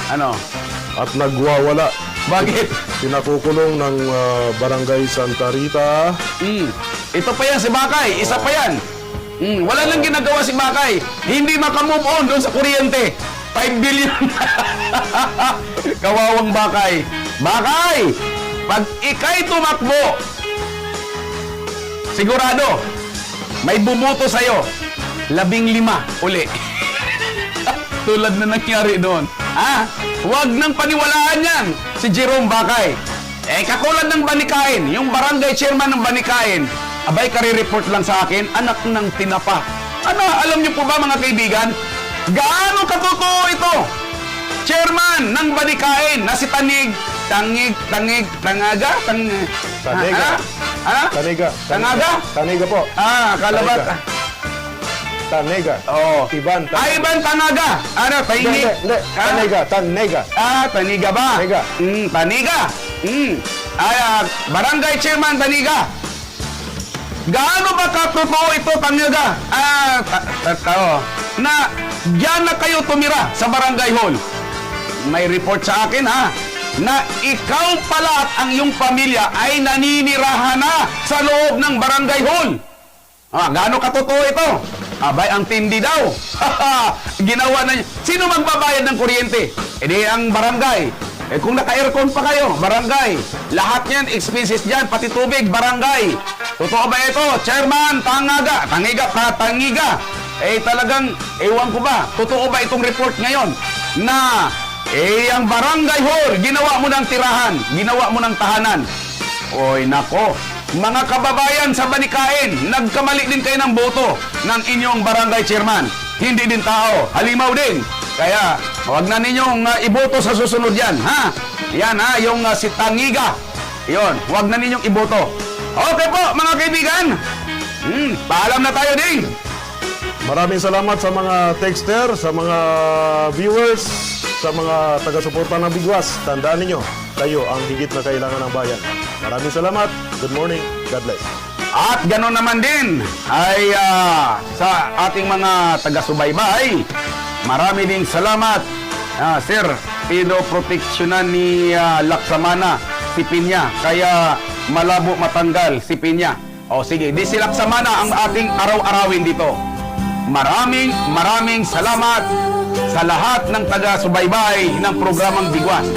Ano? At nagwawala. Bakit? Pinakukulong ng Barangay Santa Rita. Ito pa yan si Bakay. Isa pa yan. Wala nang ginagawa si Bakay. Hindi makamove on doon sa kuryente. 5 billion. Kawawang Bakay. Bakay! Pag ikay tumakbo, sigurado, may bumoto sa'yo. 15 uli. Tulad na nangyari doon. Huwag nang paniwalaan yan. Si Jerome Bakay. Kakulad ng Banikain, yung barangay chairman ng Banikain, abay, kari-report lang sa akin, anak ng tinapa. Alam niyo po ba mga kaibigan, gaano katotoo ito? Chairman ng Banikain na si Tanega? Tanega po. Kalabat. Tanega. Ivan Tanaga. Hindi. Tanega. Taniga ba? Taniga. Taniga. Barangay Chairman Taniga. Gaano ba katotoo ito, Taniga? Na diyan na kayo tumira sa barangay hall. May report sa akin, na ikaw pala at ang iyong pamilya ay naninirahan na sa loob ng barangay hall. Gaano katotoo ito? Abay, ang tindi daw. Ginawa na niya. Sino magbabayad ng kuryente? Di ang barangay. Kung naka-aircon pa kayo, barangay. Lahat yan, expenses dyan, pati tubig, barangay. Totoo ba ito? Chairman, tangiga. Talagang, ewan ko ba, totoo ba itong report ngayon na ang barangay hall, ginawa mo ng tirahan, ginawa mo ng tahanan. Oy, nako. Mga kababayan sa Banikain, nagkamali din kayo ng boto ng inyong barangay chairman. Hindi din tao, halimaw din. Kaya, huwag na ninyong iboto sa susunod yan, ha? Yan, ha? Yung si Tangiga. Yun, huwag na ninyong iboto. Okay po, mga kaibigan. Paalam na tayo din. Maraming salamat sa mga texter, sa mga viewers, sa mga taga-suporta ng Bigwas. Tandaan ninyo, kayo ang higit na kailangan ng bayan. Maraming salamat. Good morning. God bless. At gano'n naman din ay sa ating mga taga-subaybay, marami ding salamat, Sir. Pinoproteksyonan ni Laksamana si Pinya, kaya malabo matanggal si Pinya. O sige, di si Laksamana ang ating araw-arawin dito. Maraming salamat sa lahat ng taga-subaybay ng programang Bigwas.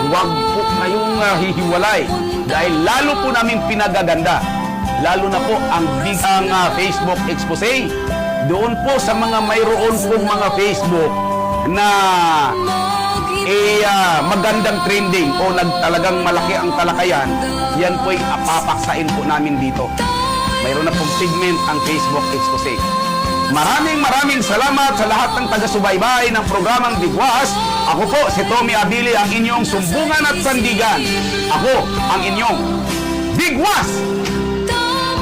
Huwag po kayong hihiwalay dahil lalo po namin pinagaganda. Lalo na po ang bigang Facebook expose. Doon po sa mga mayroon pong mga Facebook na magandang trending o talagang malaki ang talakayan, yan po ay papaksain po namin dito. Mayroon na pong segment ang Facebook expose. Maraming salamat sa lahat ng taga-subaybay ng programang Bigwas. Ako po si Tommy Abili, ang inyong sumbungan at sandigan. Ako ang inyong Bigwas